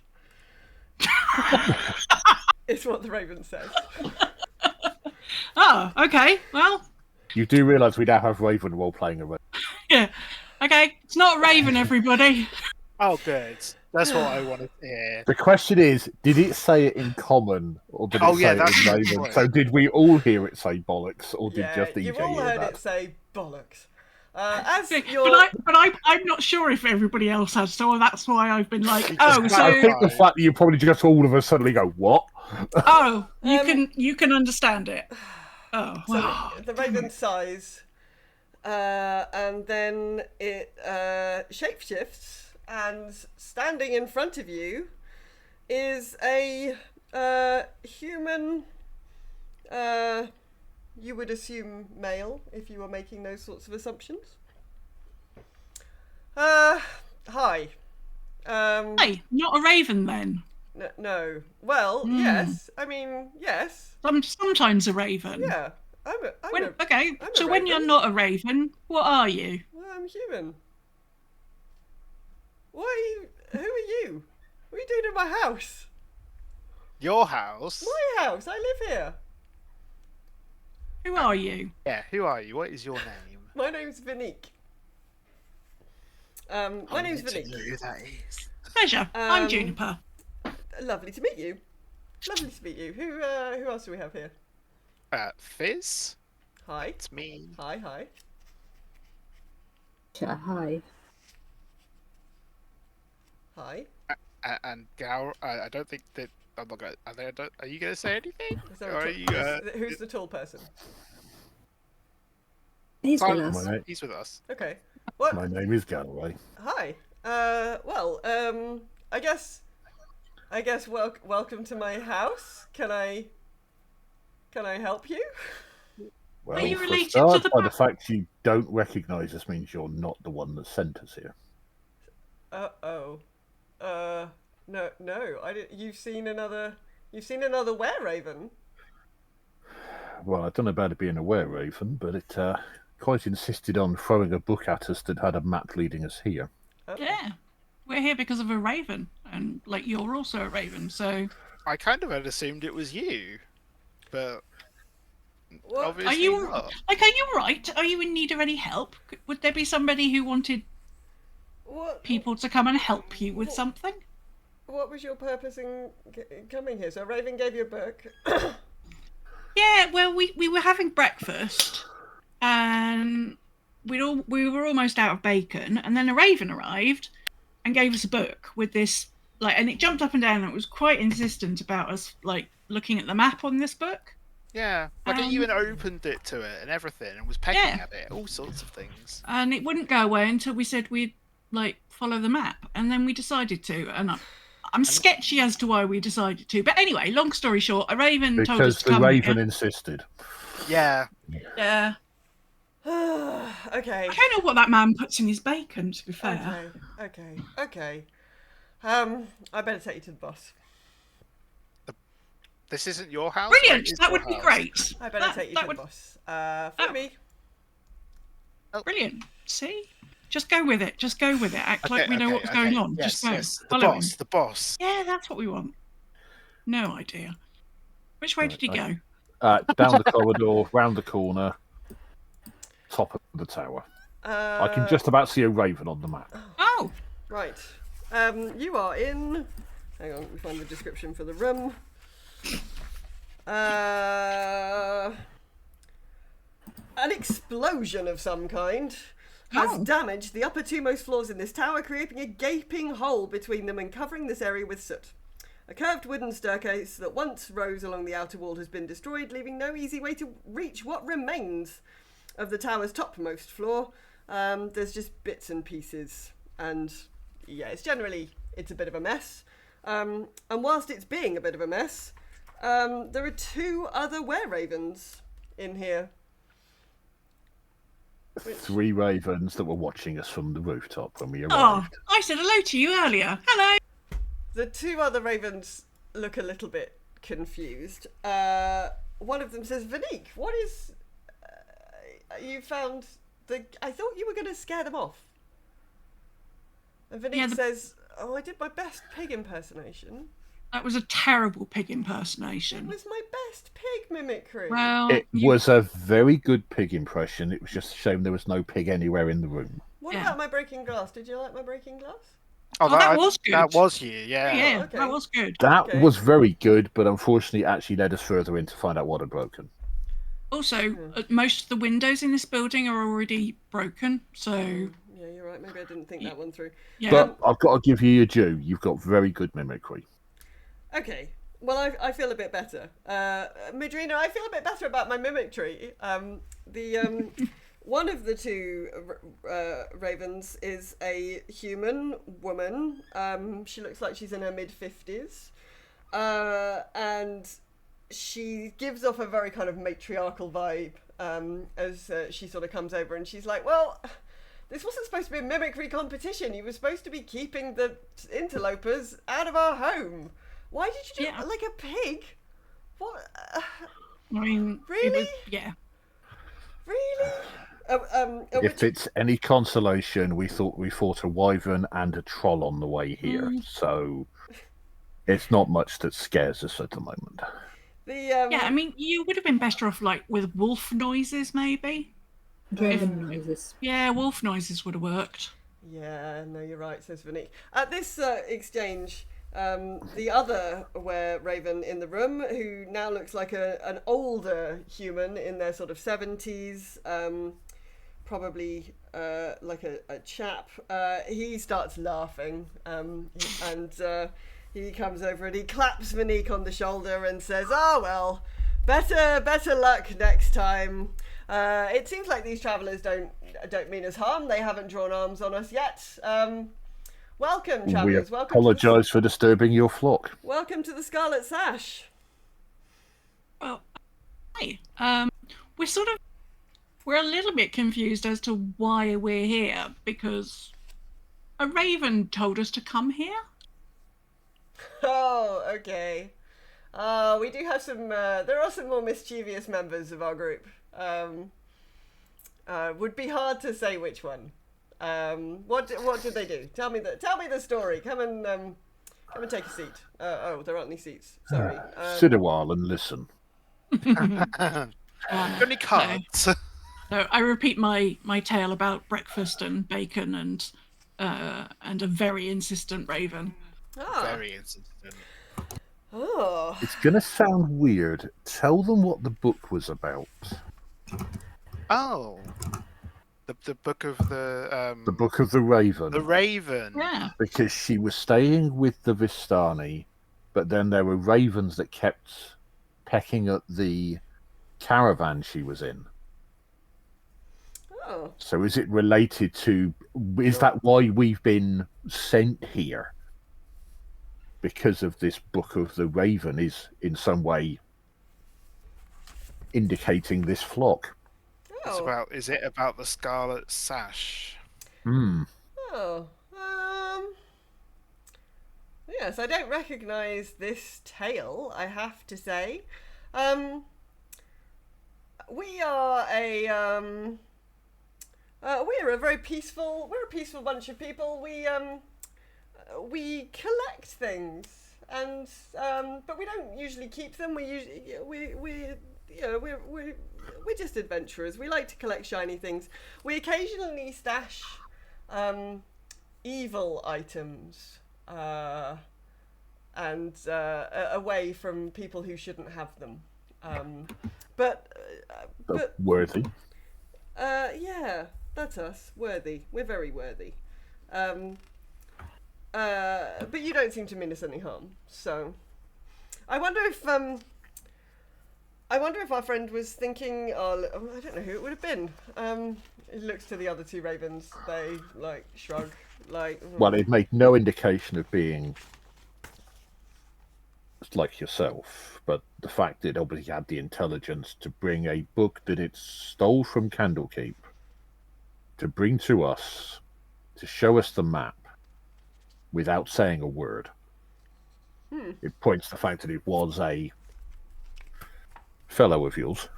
S1: It's what the raven says.
S2: Oh, okay. Well,
S3: You do realise we now have Raven while playing a raven.
S2: yeah. Okay. It's not a raven, everybody.
S4: Oh, good. That's what I wanted to hear.
S3: The question is, did it say it in common, or did it say
S4: that's
S3: it
S4: a
S3: in
S4: good
S3: Raven?
S4: point.
S3: So did we all hear it say bollocks, or did
S1: Yeah,
S3: just DJ
S1: you've all
S3: hear
S1: heard
S3: that?
S1: it say bollocks. As
S2: But
S1: your
S2: I'm not sure if everybody else has, so that's why I've been like, oh, so
S3: I think the fact that you probably just all of us suddenly go, what?
S2: oh, you can understand it. Oh,
S1: so
S2: well,
S1: the raven sighs, and then it shapeshifts, and standing in front of you is a human. You would assume male if you were making those sorts of assumptions. Hi.
S2: hey, not a raven then.
S1: No. Well, yes. I mean, yes.
S2: I'm sometimes a raven.
S1: Yeah.
S2: Okay,
S1: I'm a
S2: so when you're
S1: raven.
S2: not a raven, what are you?
S1: Well, I'm human. Who are you? What are you doing in my house?
S4: Your house?
S1: My house. I live here.
S2: Who are you?
S4: Yeah, who are you? What is your name?
S1: My name's Vinique. My name's
S4: I need to know
S1: Vinique.
S4: who that is.
S2: Pleasure. I'm
S1: Um,
S2: Juniper.
S1: Lovely to meet you. Lovely to meet you. Who else do we have here?
S4: Fizz?
S1: Hi.
S4: It's me.
S1: Hi.
S5: Hi.
S1: Hi.
S4: And Gal, I don't think that I'm not gonna. Are you gonna say anything?
S1: Is there
S4: Or
S1: a
S4: are you,
S1: who's the tall person?
S5: He's with
S4: Silence.
S5: us.
S3: My,
S4: He's with us.
S1: Okay. What?
S3: my name is Galloway.
S1: Hi. Well, I guess, welcome to my house. Can I help you?
S3: Well,
S2: you
S3: for a
S2: related to
S3: start,
S2: the
S3: by the fact you don't recognise us means you're not the one that sent us here.
S1: No. You've seen another were-raven.
S3: Well, I don't know about it being a were-raven, but it quite insisted on throwing a book at us that had a map leading us here.
S1: Oh.
S2: Yeah, we're here because of a raven, and like you're also a raven, so.
S4: I kind of had assumed it was you, but
S1: What?
S4: obviously
S2: Are you
S4: not.
S2: like? Are you right? Are you in need of any help? Would there be somebody who wanted
S1: What?
S2: people to come and help you with something?
S1: What was your purpose in coming here? So a raven gave you a book.
S2: Yeah, well, we were having breakfast, and we were almost out of bacon, and then a raven arrived and gave us a book with this and it jumped up and down, and it was quite insistent about us looking at the map on this book.
S4: Yeah, it even opened it to it and everything, and was pecking at it, all sorts of things.
S2: And it wouldn't go away until we said we'd follow the map, and then we decided to. And I'm sketchy as to why we decided to, but anyway, long story short, a raven told us
S3: Because
S2: to
S3: the
S2: come
S3: raven
S2: here.
S3: insisted.
S4: Yeah.
S2: Yeah.
S1: Okay.
S2: I don't know what that man puts in his bacon, to be fair.
S1: Okay. I better take you to the boss.
S4: This isn't your house?
S2: Brilliant!
S4: Or it is
S2: That
S4: your
S2: would be
S4: house?
S2: great.
S1: I better take you to the boss. Follow me.
S2: Brilliant. See? Just go with it. Just go with it. Act like we know what's going on.
S4: Yes,
S2: Just go.
S4: yes. The
S2: Follow
S4: boss.
S2: him.
S4: The boss.
S2: Yeah, that's what we want. No idea. Which way did he go?
S3: Down the corridor, round the corner, top of the tower. I can just about see a raven on the map.
S2: Oh,
S1: Right. You are in. Hang on, let me find the description for the room. An explosion of some kind has damaged the upper twomost floors in this tower, creating a gaping hole between them and covering this area with soot. A curved wooden staircase that once rose along the outer wall has been destroyed, leaving no easy way to reach what remains of the tower's topmost floor. There's just bits and pieces, and yeah, it's a bit of a mess. And whilst it's being a bit of a mess, there are 2 other were-ravens in here.
S3: 3 ravens that were watching us from the rooftop when we
S2: oh,
S3: arrived.
S2: I said hello to you earlier. Hello.
S1: The 2 other ravens look a little bit confused. One of them says, Vanique, what is... you found the... I thought you were going to scare them off. And Vanique says, oh, I did my best pig impersonation.
S2: That was a terrible pig
S1: It
S2: impersonation.
S1: was my best pig mimicry.
S2: Well,
S3: It was a very good pig impression. It was just a shame there was no pig anywhere in the room.
S1: What
S2: Yeah.
S1: about my breaking glass? Did you like my breaking glass?
S2: Oh, that was good.
S4: That was you, yeah.
S2: yeah,
S1: Oh, okay.
S2: that was good.
S3: That
S1: Okay.
S3: was very good, but unfortunately, it actually led us further in to find out what had broken.
S2: Also, most of the windows in this building are already broken, so
S1: Yeah, you're right. Maybe I didn't think that one through.
S2: yeah.
S3: But I've got to give you your due. You've got very good mimicry.
S1: Okay. Well, I feel a bit better. Madrina, I feel a bit better about my mimicry. One of the 2 ravens is a human woman. She looks like she's in her mid-50s. And she gives off a very kind of matriarchal vibe as she sort of comes over and she's like, well, this wasn't supposed to be a mimicry competition. You were supposed to be keeping the interlopers out of our home. Why did you do it like a pig? What?
S2: I mean,
S1: Really?
S2: Yeah.
S1: Really?
S3: If it's any consolation, we fought a wyvern and a troll on the way here, so it's not much that scares us at the moment.
S2: Yeah, I mean, you would have been better off like with wolf noises, maybe.
S5: Dragon noises.
S2: Yeah, wolf noises would have worked.
S1: Yeah, no, you're right, says Vanique. At this exchange, the other were-raven in the room, who now looks like an older human in their sort of 70s, probably like a chap, he starts laughing, and he comes over and he claps Vanique on the shoulder and says, oh, well, better luck next time. It seems like these travellers don't mean us harm. They haven't drawn arms on us yet. Welcome,
S3: We
S1: travellers.
S3: apologise for disturbing your flock.
S1: Welcome to the Scarlet Sash.
S2: Well, hi. We're a little bit confused as to why we're here, because a raven told us to come here.
S1: Oh, okay. We do have some. There are some more mischievous members of our group. Would be hard to say which one. What did they do? Tell me the story. Come and take a seat. Oh, there aren't any seats. Sorry.
S3: Sit a while and listen.
S4: Any cards?
S2: So I repeat my tale about breakfast and bacon and a very insistent raven.
S4: Very insistent.
S1: Oh.
S3: It's going to sound weird. Tell them what the book was about.
S4: Oh. The book of the
S3: The Book of the Raven.
S4: The Raven.
S2: Yeah.
S3: Because she was staying with the Vistani, but then there were ravens that kept pecking at the caravan she was in.
S1: Oh.
S3: So is it related to... Is that why we've been sent here? Because of this Book of the Raven is in some way indicating this flock.
S1: Oh.
S4: Is it about the Scarlet Sash?
S3: Hmm.
S1: Oh. Yes, I don't recognise this tale, I have to say. We are We're a very peaceful. We're a peaceful bunch of people. We collect things, and but we don't usually keep them. We usually we're just adventurers. We like to collect shiny things. We occasionally stash evil items and away from people who shouldn't have them. But
S3: Worthy.
S1: yeah, that's us. Worthy. We're very worthy. But you don't seem to mean us any harm. So, I wonder if our friend was thinking. Oh, I don't know who it would have been. He looks to the other two ravens. They like shrug. Like.
S3: Well, it made no indication of being like yourself, but the fact it obviously had the intelligence to bring a book that it stole from Candlekeep to bring to us, to show us the map without saying a word. It points to the fact that it was a fellow of yours.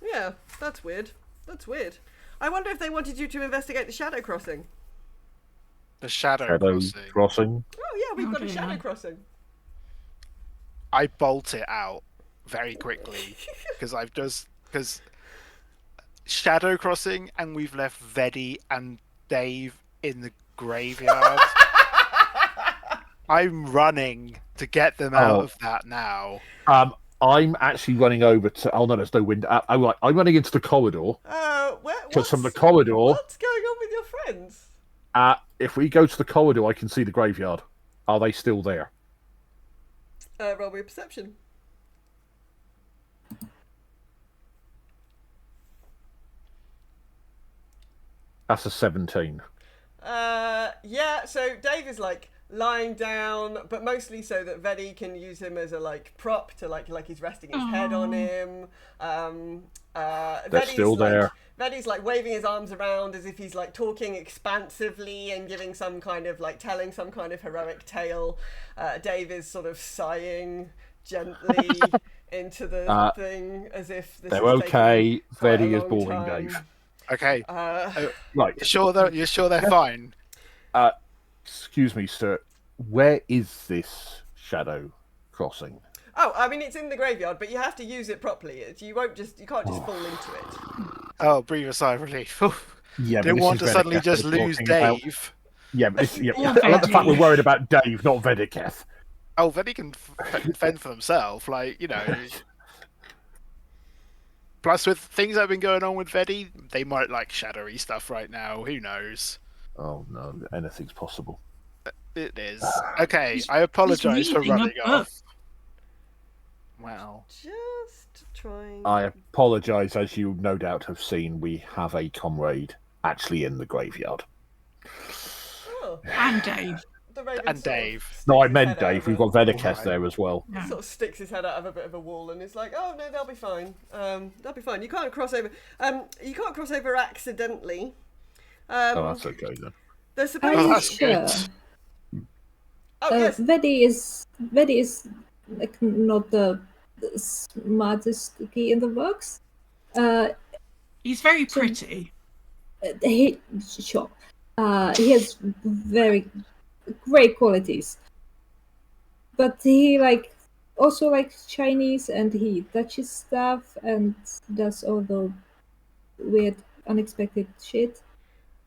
S1: Yeah, that's weird. That's weird. I wonder if they wanted you to investigate the shadow crossing.
S4: The shadow
S3: Shadow crossing.
S1: Oh yeah, we've got a
S2: dear.
S1: shadow crossing.
S4: I bolt it out very quickly because shadow crossing, and we've left Vedi and Dave in the graveyard. I'm running to get them out of that now.
S3: I'm actually running over to. Oh no, there's no window. I'm running into the corridor. Because from the corridor.
S1: What's going on with your friends?
S3: If we go to the corridor, I can see the graveyard. Are they still there?
S1: Roll me a perception.
S3: That's a 17.
S1: Yeah, so Dave is like lying down, but mostly so that Vedi can use him as a like prop to like he's resting his head on him.
S3: They're still there.
S1: Vedi's like waving his arms around as if he's like talking expansively and giving some kind of like telling some kind of heroic tale. Dave is sort of sighing gently into the thing as if this
S3: they're
S1: is
S3: okay. Vedi is
S1: long
S3: boring
S1: time.
S3: Dave.
S4: Okay.
S3: Right.
S4: You're sure they're fine?
S3: Excuse me, sir. Where is this shadow crossing?
S1: Oh, I mean it's in the graveyard, but you have to use it properly. You can't just fall into it.
S4: Oh, breathe a sigh of relief.
S3: Yeah,
S4: Didn't want to suddenly just lose Dave.
S3: Yeah, but I like the fact we're worried about Dave, not Vediketh.
S4: Oh, Vedi can fend for himself, like, you know. Plus, with things that have been going on with Vedi, they might like shadowy stuff right now. Who knows?
S3: Oh no, anything's possible.
S4: It is. Okay, I apologise for
S2: reading a
S4: running
S2: book.
S4: off. Wow.
S1: Just trying.
S3: I apologise, as you no doubt have seen, we have a comrade actually in the graveyard.
S1: Oh,
S2: And Dave.
S1: the raven
S4: And
S1: sort of
S4: Dave.
S1: sticks
S3: No, I
S1: his
S3: meant
S1: head out
S3: Dave.
S1: of
S3: We've
S1: a-
S3: got Vediketh there as well.
S2: Yeah.
S1: Sort of sticks his head out of a bit of a wall and is like, "Oh no, they'll be fine. They'll be fine. You can't cross over. You can't cross over accidentally.
S3: Oh, that's okay then.
S1: They're
S5: Are
S1: supposed.
S5: you
S4: that's
S5: sure?
S4: good.
S1: Oh yes.
S5: Vedi is like not the smartest cookie in the box.
S2: He's very pretty.
S5: He sure. He has very great qualities, but he also likes Chinese, and he touches stuff and does all the weird, unexpected shit.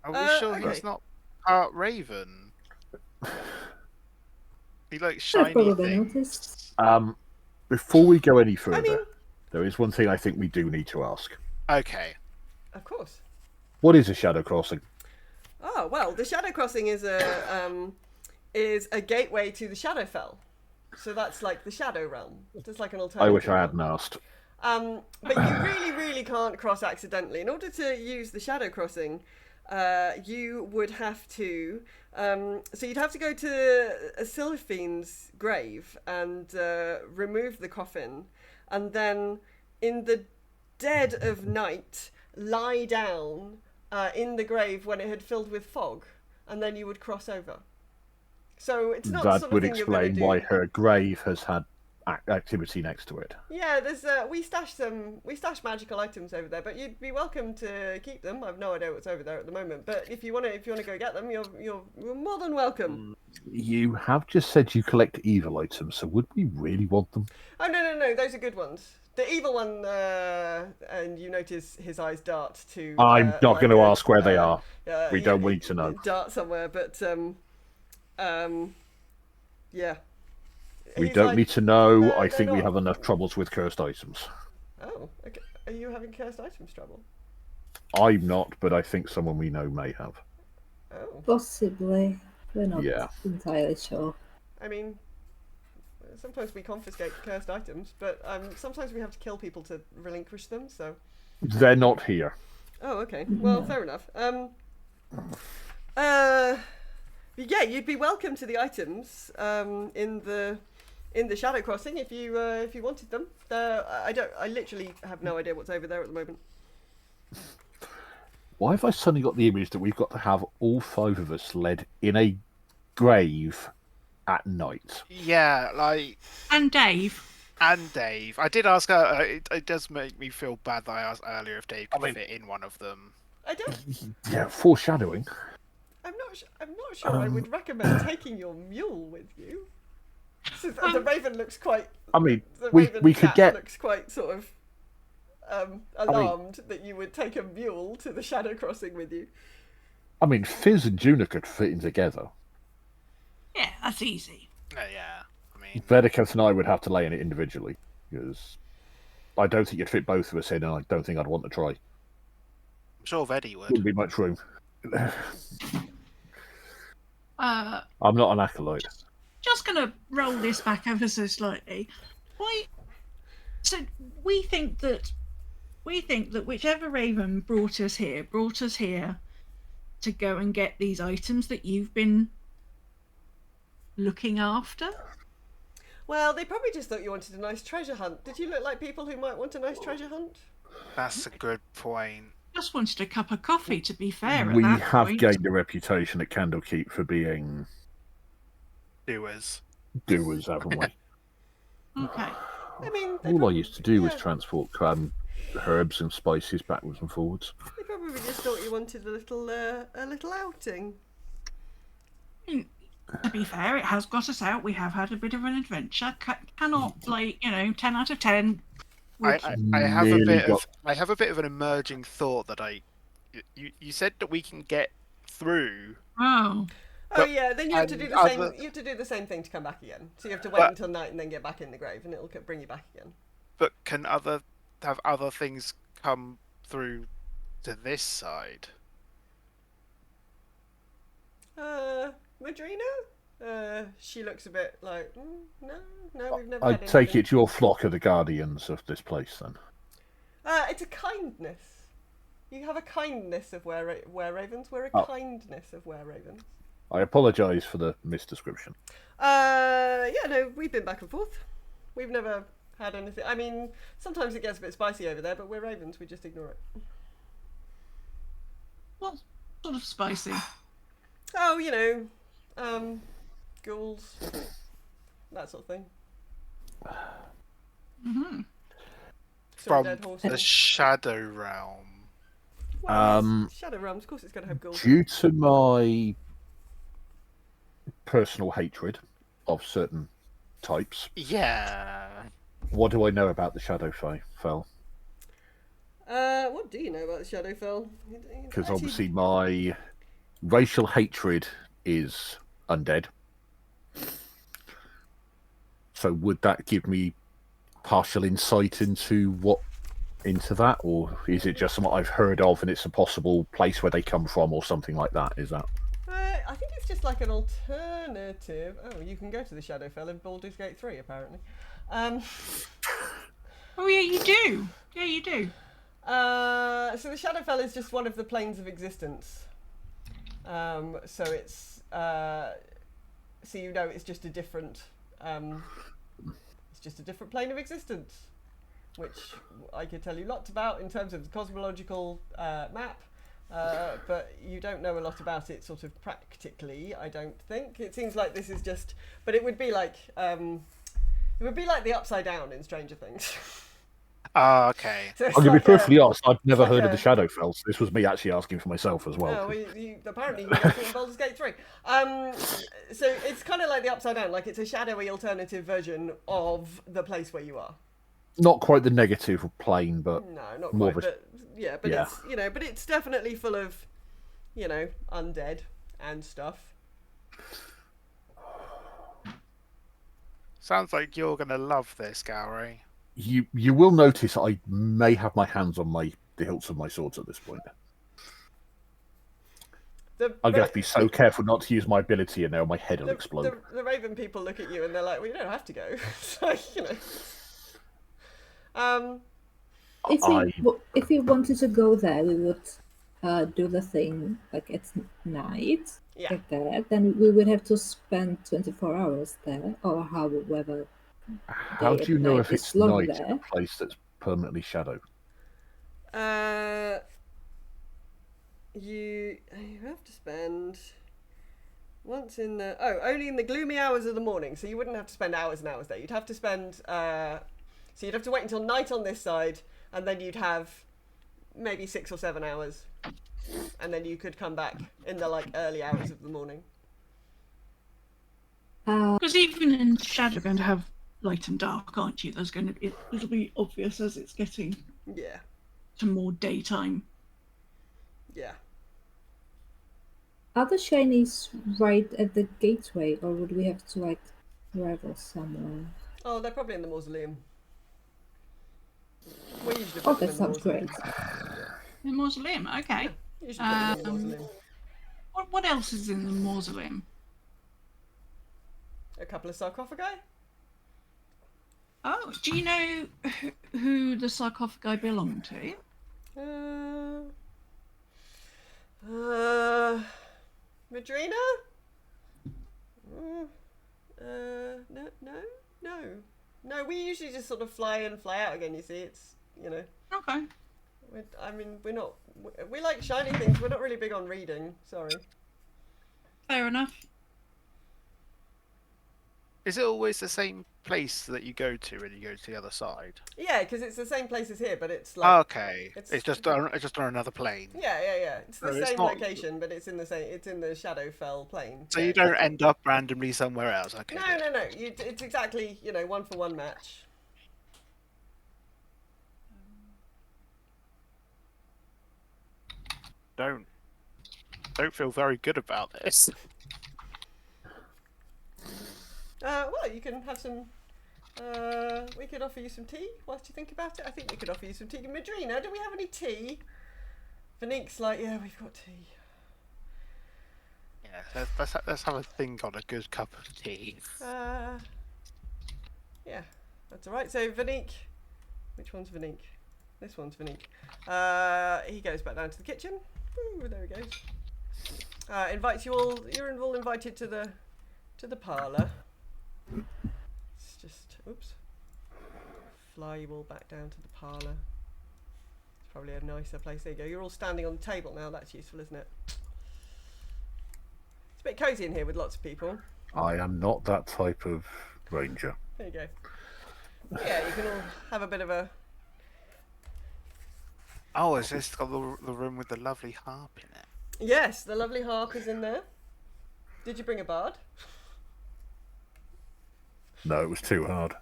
S4: Are we sure
S1: okay.
S4: he's not part Raven? He likes
S5: I've
S4: shiny
S5: probably
S4: things.
S5: noticed.
S3: Before we go any further,
S1: mean-
S3: there is one thing I think we do need to ask.
S4: Okay.
S1: Of course.
S3: What is a shadow crossing?
S1: Oh well, the Shadow Crossing is a gateway to the Shadowfell. So that's like the Shadow Realm. Just like an alternative.
S3: I wish I hadn't
S1: realm.
S3: asked.
S1: But you really, really can't cross accidentally. In order to use the Shadow Crossing, you would have to. So you'd have to go to Silphine's grave and remove the coffin, and then in the dead of night lie down in the grave when it had filled with fog, and then you would cross over. So it's not the
S3: That
S1: sort of
S3: would
S1: thing you're gonna
S3: explain
S1: do.
S3: why her grave has had activity next to it.
S1: Yeah, there's we stash magical items over there, but you'd be welcome to keep them. I've no idea what's over there at the moment, but if you want to go get them, you're more than welcome.
S3: You have just said you collect evil items, so would we really want them?
S1: Oh no, those are good ones. The evil one, and you notice his eyes dart to.
S3: I'm not
S1: like
S3: going to
S1: a,
S3: ask where they are. We
S1: yeah,
S3: don't need to know.
S1: Dart somewhere, but yeah.
S3: We
S1: He's
S3: don't
S1: like,
S3: need to know.
S1: "No,
S3: I
S1: they're
S3: think we
S1: not."
S3: have enough troubles with cursed items.
S1: Oh, okay. Are you having cursed items trouble?
S3: I'm not, but I think someone we know may have.
S1: Oh,
S5: Possibly. We're not
S3: Yeah.
S5: entirely sure.
S1: I mean, sometimes we confiscate cursed items, but sometimes we have to kill people to relinquish them. So.
S3: They're not here.
S1: Oh, okay. Well, fair enough. Yeah, you'd be welcome to the items in the Shadow Crossing if you wanted them. I literally have no idea what's over there at the moment.
S3: Why have I suddenly got the image that we've got to have all 5 of us led in a grave at night?
S4: Yeah, like.
S2: And Dave.
S4: I did ask her. It does make me feel bad that I asked earlier if Dave could fit in one of them.
S1: I don't.
S3: Yeah, foreshadowing.
S1: I'm not sure I would recommend taking your mule with you. So the raven looks quite.
S3: I mean,
S1: The
S3: we
S1: raven
S3: could
S1: cat
S3: get.
S1: looks quite sort of alarmed that you would take a mule to the Shadow Crossing with you.
S3: I mean, Fizz and Juna could fit in together.
S2: Yeah, that's easy.
S4: Yeah, I mean.
S3: Verticus and I would have to lay in it individually, because I don't think you'd fit both of us in, and I don't think I'd want to try.
S4: I'm sure Veddy would.
S3: Wouldn't be much room. I'm not an acolyte.
S2: Just going to roll this back ever so slightly. Why? So we think that whichever raven brought us here to go and get these items that you've been looking after.
S1: Well, they probably just thought you wanted a nice treasure hunt. Did you look like people who might want a nice treasure hunt?
S4: That's a good point.
S2: Just wanted a cup of coffee, to be fair.
S3: We
S2: at that
S3: have
S2: point.
S3: gained a reputation at Candlekeep for being
S4: Doers.
S3: doers, haven't we?
S2: Okay.
S1: I mean,
S3: All I used to do was
S1: yeah.
S3: transport herbs and spices backwards and forwards.
S1: They probably just thought you wanted a little outing.
S2: To be fair, it has got us out. We have had a bit of an adventure. Cannot, 10 out of 10.
S4: I have a
S3: Nearly
S4: bit
S3: got-
S4: of an emerging thought that you said that we can get through.
S2: Oh.
S1: Oh
S4: But-
S1: yeah, then you have to do
S4: and
S1: the same.
S4: other-
S1: You have to do the same thing to come back again. So you have to wait
S4: But-
S1: until night and then get back in the grave, and it'll bring you back again.
S4: But can have other things come through to this side?
S1: Madrina? She looks a bit like no, we've never.
S3: I
S1: had
S3: take
S1: anything.
S3: it your flock are the guardians of this place, then.
S1: It's a kindness. You have a kindness of were ravens. We're a
S3: Oh.
S1: kindness of were ravens.
S3: I apologise for the misdescription.
S1: Yeah, no, we've been back and forth. We've never had anything. I mean, sometimes it gets a bit spicy over there, but we're ravens. We just ignore it.
S2: What sort of spicy?
S1: Oh, ghouls, that sort of thing.
S2: Mm-hmm.
S1: Saw a
S4: From
S1: dead horse.
S4: the Shadow Realm.
S1: Well, Shadow Realms, of course, it's going to have ghouls.
S3: Due to my personal hatred of certain types,
S4: Yeah.
S3: what do I know about the Shadowfell?
S1: What do you know about the Shadowfell?
S3: Because obviously my racial hatred is undead. So would that give me partial insight into that, or is it just something I've heard of and it's a possible place where they come from or something like that? Is that?
S1: I think it's just like an alternative. Oh, you can go to the Shadowfell in Baldur's Gate 3, apparently.
S2: Oh yeah, you do. Yeah, you do.
S1: So the Shadowfell is just one of the planes of existence. So it's it's just a different plane of existence, which I could tell you lots about in terms of the cosmological map. But you don't know a lot about it sort of practically, I don't think. It seems like this is just, but it would be like It would be like the Upside Down in Stranger Things.
S4: Oh, okay.
S1: So it's
S3: I'm going to be
S1: like
S3: perfectly honest, I'd never
S1: like
S3: heard of the
S1: a-
S3: Shadowfell, so this was me actually asking for myself as well.
S1: Oh, apparently you go through it in Baldur's Gate 3. So it's kind of like the Upside Down, like it's a shadowy alternative version of the place where you are.
S3: Not quite the negative plane, but
S1: No, not
S3: more
S1: quite,
S3: of a-
S1: but yeah, but
S3: yeah.
S1: it's but it's definitely full of, undead and stuff.
S4: Sounds like you're gonna love this, Gowry.
S3: you will notice I may have my hands on the hilts of my swords at this point. I'm going to have to be so careful not to use my ability, and now my head will explode.
S1: The Raven people look at you and they're like, "Well, you don't have to go." So
S5: If we wanted to go there, we would do the thing like at night,
S1: Yeah.
S5: like that. Then we would have to spend 24 hours there, or however.
S3: How do you know if it's night in a place that's permanently shadowed?
S1: You have to spend once in the only in the gloomy hours of the morning. So you wouldn't have to spend hours and hours there. You'd have to spend so you'd have to wait until night on this side, and then you'd have maybe 6 or 7 hours, and then you could come back in the early hours of the morning.
S2: Because even in Shadow, you're going to have light and dark, aren't you? It'll be obvious as it's getting to more daytime.
S1: Yeah.
S5: Are the shinies right at the gateway, or would we have to travel somewhere?
S1: Oh, they're probably in the mausoleum. We usually
S5: Oh,
S1: put them
S5: that
S1: in the
S5: sounds
S1: mausoleum.
S5: great.
S2: The mausoleum, okay.
S1: Usually put them in the mausoleum.
S2: What else is in the mausoleum?
S1: A couple of sarcophagi.
S2: Oh, do you know who the sarcophagi belong to?
S1: Madrina? No. We usually just sort of fly in, fly out again. You see, it's
S2: Okay.
S1: we're not. We like shiny things. We're not really big on reading. Sorry.
S2: Fair enough.
S4: Is it always the same place that you go to when you go to the other side?
S1: Yeah, because it's the same place as here, but it's like.
S4: Okay. It's just on another plane.
S1: Yeah. It's the
S4: So
S1: same
S4: not-
S1: location, but it's in the same. It's in the Shadowfell plane.
S4: So you don't end up randomly somewhere else. Okay.
S1: No. It's exactly 1-for-1 match.
S4: Don't feel very good about this.
S1: Well, you can have some. We could offer you some tea whilst you think about it. I think we could offer you some tea. Madrina, do we have any tea? Vanique's like, yeah, we've got tea.
S4: Yeah, let's have a think on a good cup of tea.
S1: Yeah, that's all right. So Vanique, which one's Vanique? This one's Vanique. He goes back down to the kitchen. Ooh, there he goes. Invites you all. You're all invited to the parlour. It's just, oops. Fly you all back down to the parlour. It's probably a nicer place. There you go. You're all standing on the table now. That's useful, isn't it? It's a bit cosy in here with lots of people.
S3: I am not that type of ranger.
S1: There you go. Yeah, you can all have a bit of a.
S4: Oh, is this got the room with the lovely harp in it?
S1: Yes, the lovely harp is in there. Did you bring a bard?
S3: No, it was too hard.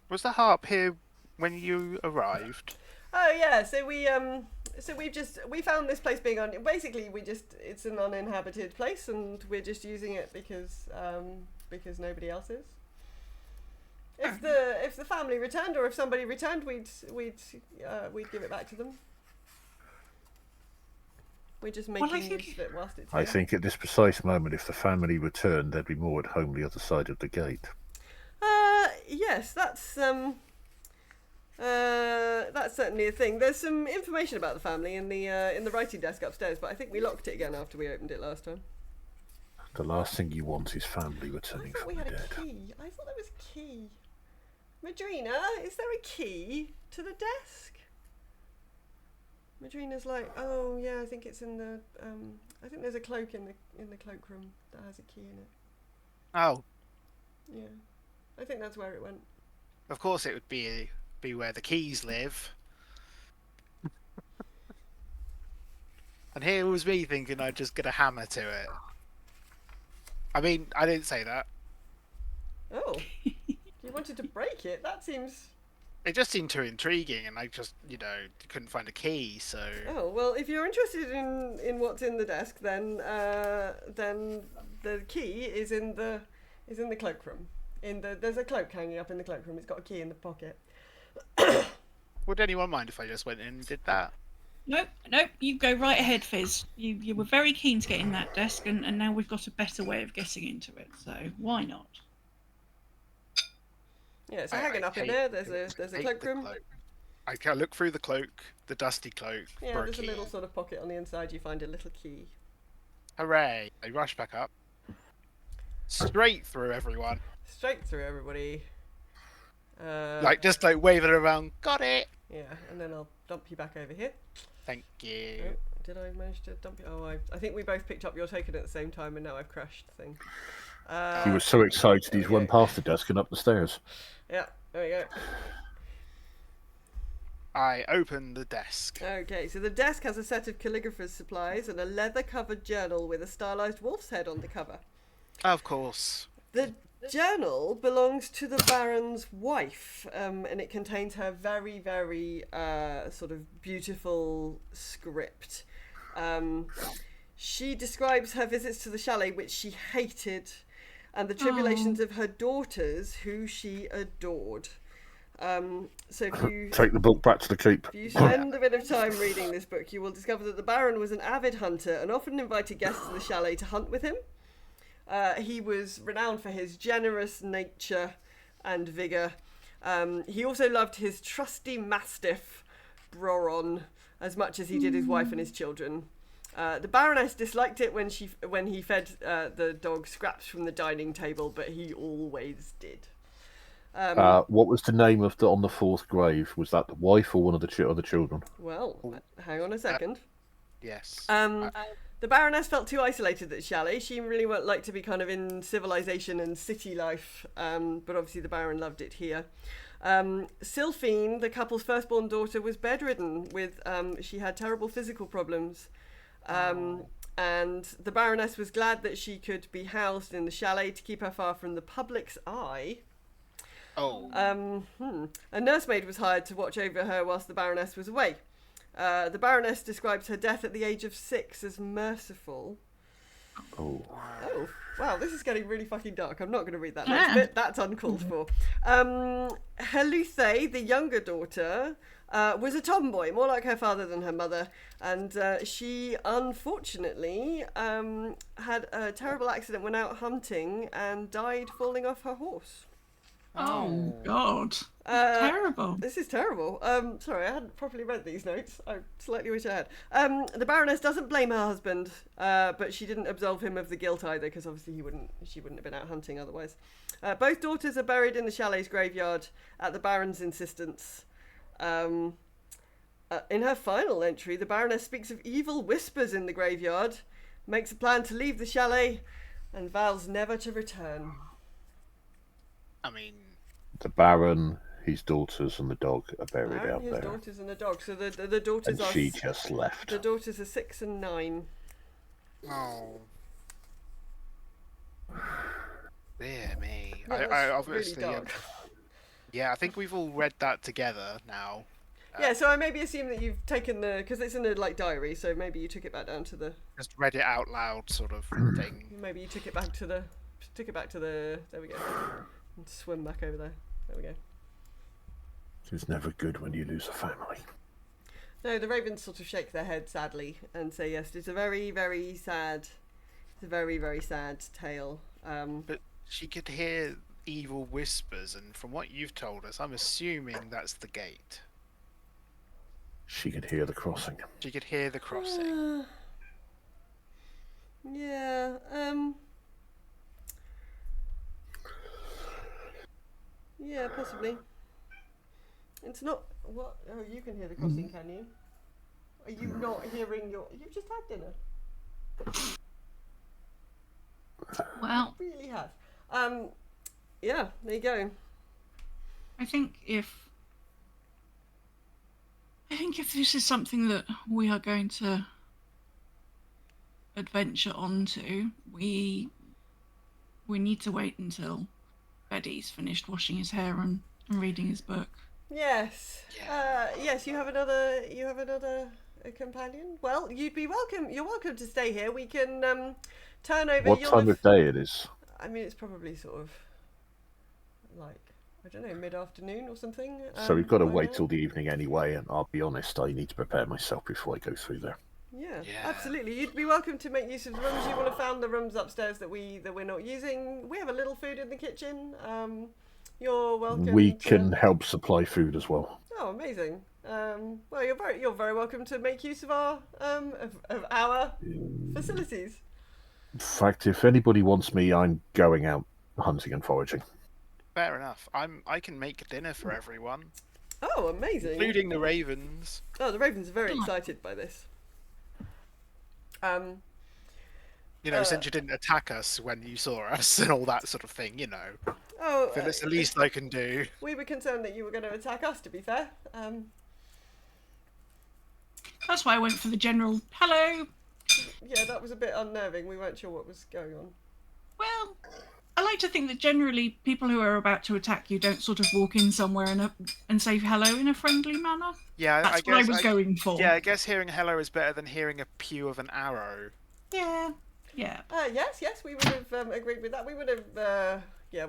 S4: Was the harp here when you arrived?
S1: Oh yeah, so we found this place being basically it's an uninhabited place and we're just using it because nobody else is. If the family returned or if somebody returned, we'd give it back to them. We're just making use of it whilst it's here.
S3: I think at this precise moment, if the family returned, they'd be more at home the other side of the gate.
S1: Yes, that's certainly a thing. There's some information about the family in the writing desk upstairs, but I think we locked it again after we opened it last time.
S3: The last thing you want is family
S1: I
S3: returning
S1: thought
S3: from
S1: we
S3: the
S1: had a
S3: dead.
S1: key. I thought there was a key. Madrina, is there a key to the desk? Madrina's like, oh yeah, I think it's in the. I think there's a cloak in the cloakroom that has a key in it.
S4: Oh,
S1: Yeah, I think that's where it went.
S4: of course it would be where the keys live. And here was me thinking I'd just get a hammer to it. I mean, I didn't say that.
S1: Oh, you wanted to break it? That seems.
S4: It just seemed too intriguing, and I just, couldn't find a key, so...
S1: Oh well, if you're interested in what's in the desk, then the key is in the cloakroom. There's a cloak hanging up in the cloakroom. It's got a key in the pocket.
S4: Would anyone mind if I just went in and did that?
S2: Nope, you go right ahead, Fizz. You were very keen to get in that desk, and now we've got a better way of getting into it, so why not?
S1: Yeah, so hanging up in there, there's a cloakroom.
S4: I can look through the cloak, the dusty cloak.
S1: Yeah,
S4: for a
S1: there's a
S4: key.
S1: little sort of pocket on the inside. You find a little key.
S4: Hooray! I rush back up. Straight through everyone.
S1: Straight through everybody.
S4: Just waving it around. Got it!
S1: Yeah, and then I'll dump you back over here.
S4: Thank you.
S1: Oh, did I manage to dump you? Oh, I think we both picked up your token at the same time, and now I've crashed the thing.
S3: He was so excited he's
S1: there we
S3: run
S1: go.
S3: past the desk and up the stairs.
S1: Yeah, there we go.
S4: I open the desk.
S1: Okay, so the desk has a set of calligrapher's supplies and a leather-covered journal with a stylized wolf's head on the cover.
S4: Of course.
S1: The journal belongs to the Baron's wife, and it contains her very, very sort of beautiful script. She describes her visits to the chalet, which she hated, and the tribulations of her daughters, who she adored. So if you
S3: Take the book back to the keep.
S1: If you spend a bit of time reading this book, you will discover that the Baron was an avid hunter and often invited guests to the chalet to hunt with him. He was renowned for his generous nature and vigour. He also loved his trusty mastiff, Broron, as much as he did his wife and his children. The Baroness disliked it when he fed the dog scraps from the dining table, but he always did.
S3: What was the name of on the fourth grave? Was that the wife or one of the other children?
S1: Well, hang on a second.
S4: Yes.
S1: The Baroness felt too isolated at the chalet. She really liked to be kind of in civilization and city life, but obviously the Baron loved it here. Sylphine, the couple's firstborn daughter, was bedridden with she had terrible physical problems, and the Baroness was glad that she could be housed in the chalet to keep her far from the public's eye. A nursemaid was hired to watch over her whilst the Baroness was away. The Baroness describes her death at the age of 6 as merciful.
S3: Oh.
S1: Oh, wow, this is getting really fucking dark. I'm not going to read that next bit. That's uncalled for. Heluthe, the younger daughter, was a tomboy, more like her father than her mother. And she, unfortunately, had a terrible accident when out hunting and died falling off her horse.
S2: Oh, God. Terrible.
S1: This is terrible. Sorry, I hadn't properly read these notes. I slightly wish I had. The Baroness doesn't blame her husband, but she didn't absolve him of the guilt either, because obviously she wouldn't have been out hunting otherwise. Both daughters are buried in the chalet's graveyard at the Baron's insistence. In her final entry, the Baroness speaks of evil whispers in the graveyard, makes a plan to leave the chalet, and vows never to return.
S4: I mean,
S3: The Baron, his daughters, and the dog are buried
S1: Baron,
S3: out
S1: his
S3: there.
S1: daughters and the dog. So the daughters
S3: And
S1: are
S3: she just left.
S1: the daughters are 6 and 9.
S4: oh. Dear me.
S1: Yeah,
S4: I
S1: that's
S4: obviously.
S1: really dark.
S4: Yeah, I think we've all read that together now.
S1: Yeah, so I maybe assume that you've taken because it's in a diary, so maybe you took it back down to the
S4: Just read it out loud, sort of thing.
S1: maybe you took it back to the there we go, and swim back over there. There we go.
S3: It's never good when you lose a family.
S1: No, the ravens sort of shake their head sadly and say yes, it's a very very sad, tale.
S4: But she could hear evil whispers, and from what you've told us, I'm assuming that's the gate.
S3: She could hear the crossing.
S4: She could hear the crossing.
S1: Yeah. Yeah, possibly. It's not what. Oh, you can hear the crossing, can you? Are you not hearing your? You've just had dinner.
S2: Well,
S1: Really have. Yeah, there you go.
S2: I think if this is something that we are going to adventure onto, we need to wait until Eddie's finished washing his hair and reading his book.
S1: Yes. Yes, you have another companion. Well, you'd be welcome. You're welcome to stay here. We can turn over.
S3: What time of day it is?
S1: I mean, it's probably sort of like, I don't know, mid-afternoon or something.
S3: So we've got to
S1: by
S3: wait
S1: now.
S3: till the evening anyway, and I'll be honest, I need to prepare myself before I go through there.
S1: Yeah,
S4: Yeah.
S1: absolutely. You'd be welcome to make use of the rooms. You will have found the rooms upstairs that we're not using. We have a little food in the kitchen. You're welcome.
S3: We
S1: to...
S3: can help supply food as well.
S1: Oh, amazing. Well, you're very welcome to make use of our facilities.
S3: In fact, if anybody wants me, I'm going out hunting and foraging.
S4: Fair enough. I can make dinner for everyone,
S1: Oh, amazing.
S4: including the ravens.
S1: Oh, the ravens are very excited by this.
S4: Since you didn't attack us when you saw us and all that sort of thing,
S1: Oh,
S4: I feel it's the least I can do.
S1: we were concerned that you were going to attack us, to be fair.
S2: That's why I went for the general hello.
S1: Yeah, that was a bit unnerving. We weren't sure what was going on.
S2: Well, I like to think that generally people who are about to attack you don't sort of walk in somewhere and say hello in a friendly manner.
S4: Yeah,
S2: That's what I was going for.
S4: Yeah, I guess hearing hello is better than hearing a pew of an arrow.
S2: Yeah.
S1: Yes, we would have agreed with that. We would have,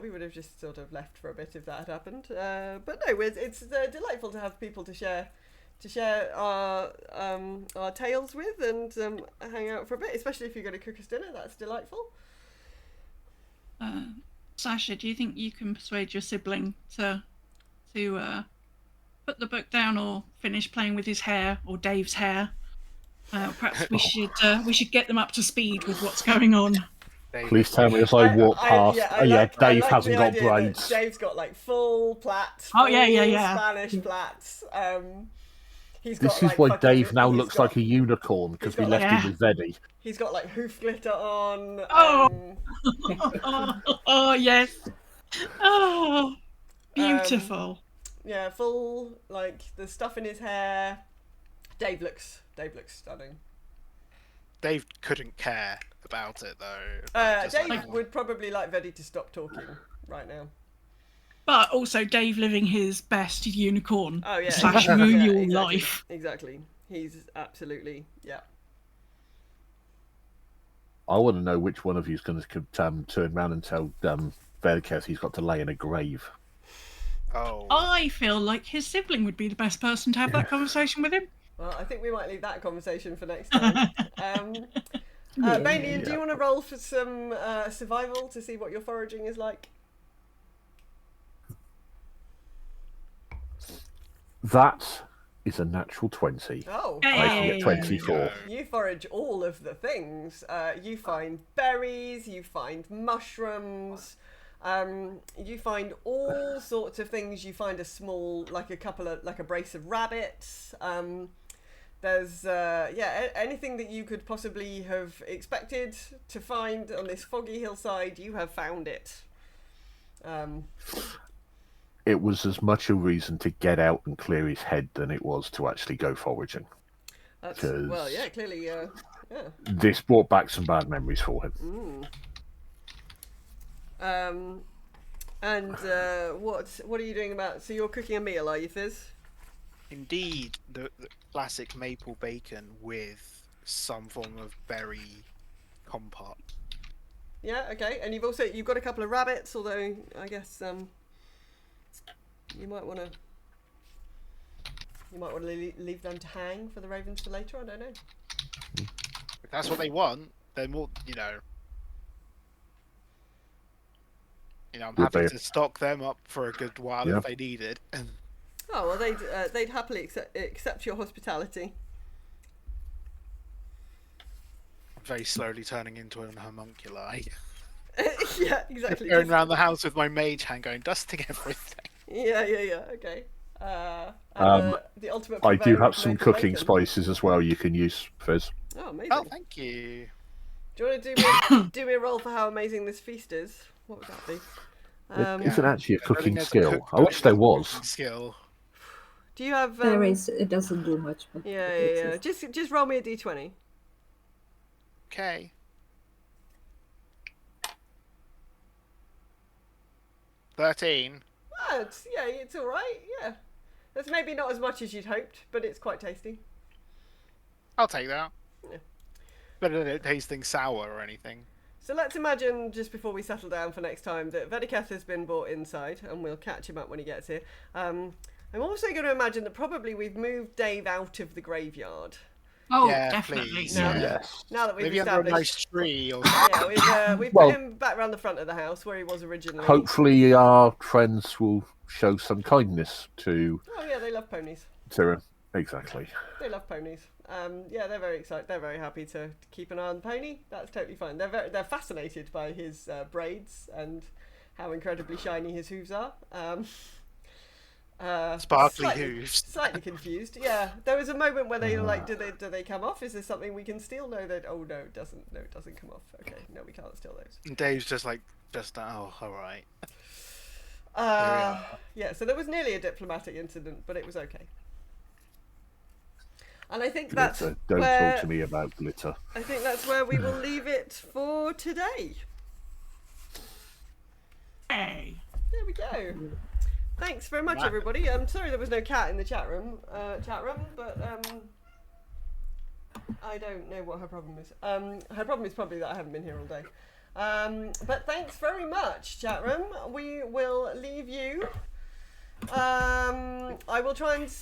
S1: we would have just sort of left for a bit if that had happened. But no, it's delightful to have people to share our tales with and hang out for a bit, especially if you're going to cook us dinner. That's delightful.
S2: Sasha, do you think you can persuade your sibling to put the book down or finish playing with his hair or Dave's hair? Perhaps we should get them up to speed with what's going on.
S3: Please tell me as I walk past. Dave hasn't got braids.
S1: Dave's got like full plaits.
S2: Oh yeah.
S1: Spanish plaits.
S3: This is why Dave now looks like a unicorn, because we left him with Veddy.
S1: He's got like hoof glitter on.
S2: Oh yes. Oh, beautiful.
S1: Yeah, full like the stuff in his hair. Dave looks stunning.
S4: Dave couldn't care about it though.
S1: Dave would probably like Veddy to stop talking right now.
S2: But also Dave living his best unicorn /
S1: exactly.
S2: mule life.
S1: Exactly. He's absolutely, yeah.
S3: I want to know which one of you is going to turn around and tell Verkes he's got to lay in a grave.
S4: Oh.
S2: I feel like his sibling would be the best person to have that conversation with him.
S1: Well, I think we might leave that conversation for next time. Bainian, do you want to roll for some survival to see what your foraging is like?
S3: That is a natural 20.
S1: Oh,
S3: I can get 24.
S1: You forage all of the things. You find berries, you find mushrooms, you find all sorts of things. You find a small, like a brace of rabbits. There's, anything that you could possibly have expected to find on this foggy hillside, you have found it.
S3: It was as much a reason to get out and clear his head than it was to actually go foraging.
S1: Clearly, yeah.
S3: This brought back some bad memories for him.
S1: And what are you doing about? So you're cooking a meal, are you, Fizz?
S4: Indeed, the classic maple bacon with some form of berry compote.
S1: Yeah, okay. And you've got a couple of rabbits, although I guess you might want to leave them to hang for the ravens for later. I don't know.
S4: If that's what they want, then we'll, I'm happy to stock them up for a good while if they need it.
S1: Oh well, they'd happily accept your hospitality.
S4: Very slowly turning into an homunculi.
S1: Yeah, exactly.
S4: Going around the house with my mage hand, going dusting everything.
S1: Yeah. Okay. The ultimate.
S3: I do have some cooking spices as well you can use, Fizz.
S1: Oh, amazing.
S4: Oh, thank you.
S1: Do you want to do me a roll for how amazing this feast is? What would that be?
S3: It isn't actually a
S4: I don't think
S3: cooking
S4: there's a
S3: skill. I wish there was.
S4: cooking skill.
S1: Do you have?
S5: There is. It doesn't do much, but
S1: Yeah,
S5: it
S1: yeah, yeah.
S5: exists.
S1: Just roll me a d20.
S4: Okay. 13.
S1: Oh, it's all right. Yeah, that's maybe not as much as you'd hoped, but it's quite tasty.
S4: I'll take that.
S1: Yeah.
S4: Better than it tasting sour or anything.
S1: So let's imagine, just before we settle down for next time, that Vedeketh has been brought inside, and we'll catch him up when he gets here. I'm also going to imagine that probably we've moved Dave out of the graveyard.
S2: Oh,
S4: Yeah,
S2: definitely.
S4: please.
S1: No.
S4: Yeah.
S3: Yes.
S1: Now that we've
S4: Maybe under a
S1: established,
S4: nice tree or
S1: yeah, we've
S3: Well-
S1: put him back around the front of the house where he was originally.
S3: Hopefully, our friends will show some kindness to
S1: Oh yeah, they love ponies.
S3: Tyrion. Exactly.
S1: They love ponies. Yeah, they're very excited. They're very happy to keep an eye on the pony. That's totally fine. They're fascinated by his braids and how incredibly shiny his hooves are.
S4: sparkly
S1: slightly,
S4: hooves.
S1: Slightly confused. Yeah, there was a moment where they were like, do they come off? Is there something we can steal? No, oh no, it doesn't. No, it doesn't come off. Okay, no, we can't steal those.
S4: And Dave's just oh, all right.
S1: Yeah, so there was nearly a diplomatic incident, but it was okay. And I think that's
S3: Glitter. Don't
S1: where,
S3: talk to me about glitter.
S1: I think that's where we will leave it for today.
S2: Hey.
S1: There we go. Thanks very much, everybody. I'm sorry there was no cat in the chat room, but I don't know what her problem is. Her problem is probably that I haven't been here all day. But thanks very much, chat room. We will leave you. I will try and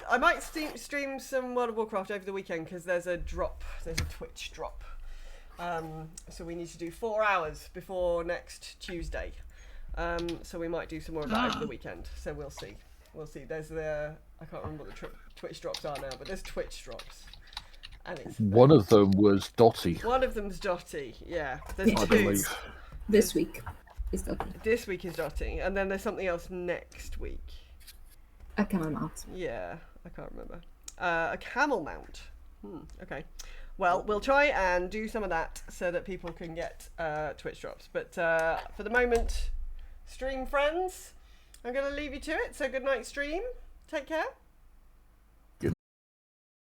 S1: I might stream some World of Warcraft over the weekend because there's a Twitch drop. So we need to do 4 hours before next Tuesday. So we might do some more of that over the weekend. So we'll see. There's I can't remember what the Twitch drops are now, but there's Twitch drops. And it's
S3: One of them was Dotty.
S1: one of them's Dotty. Yeah, there's
S5: Yeah.
S3: I
S1: two.
S3: believe.
S5: This week is that.
S1: This week is Dotty, and then there's something else next week.
S5: I cannot out.
S1: Yeah, I can't remember. A camel mount. Okay. Well, we'll try and do some of that so that people can get Twitch drops. But for the moment, stream friends, I'm going to leave you to it. So good night, stream. Take care.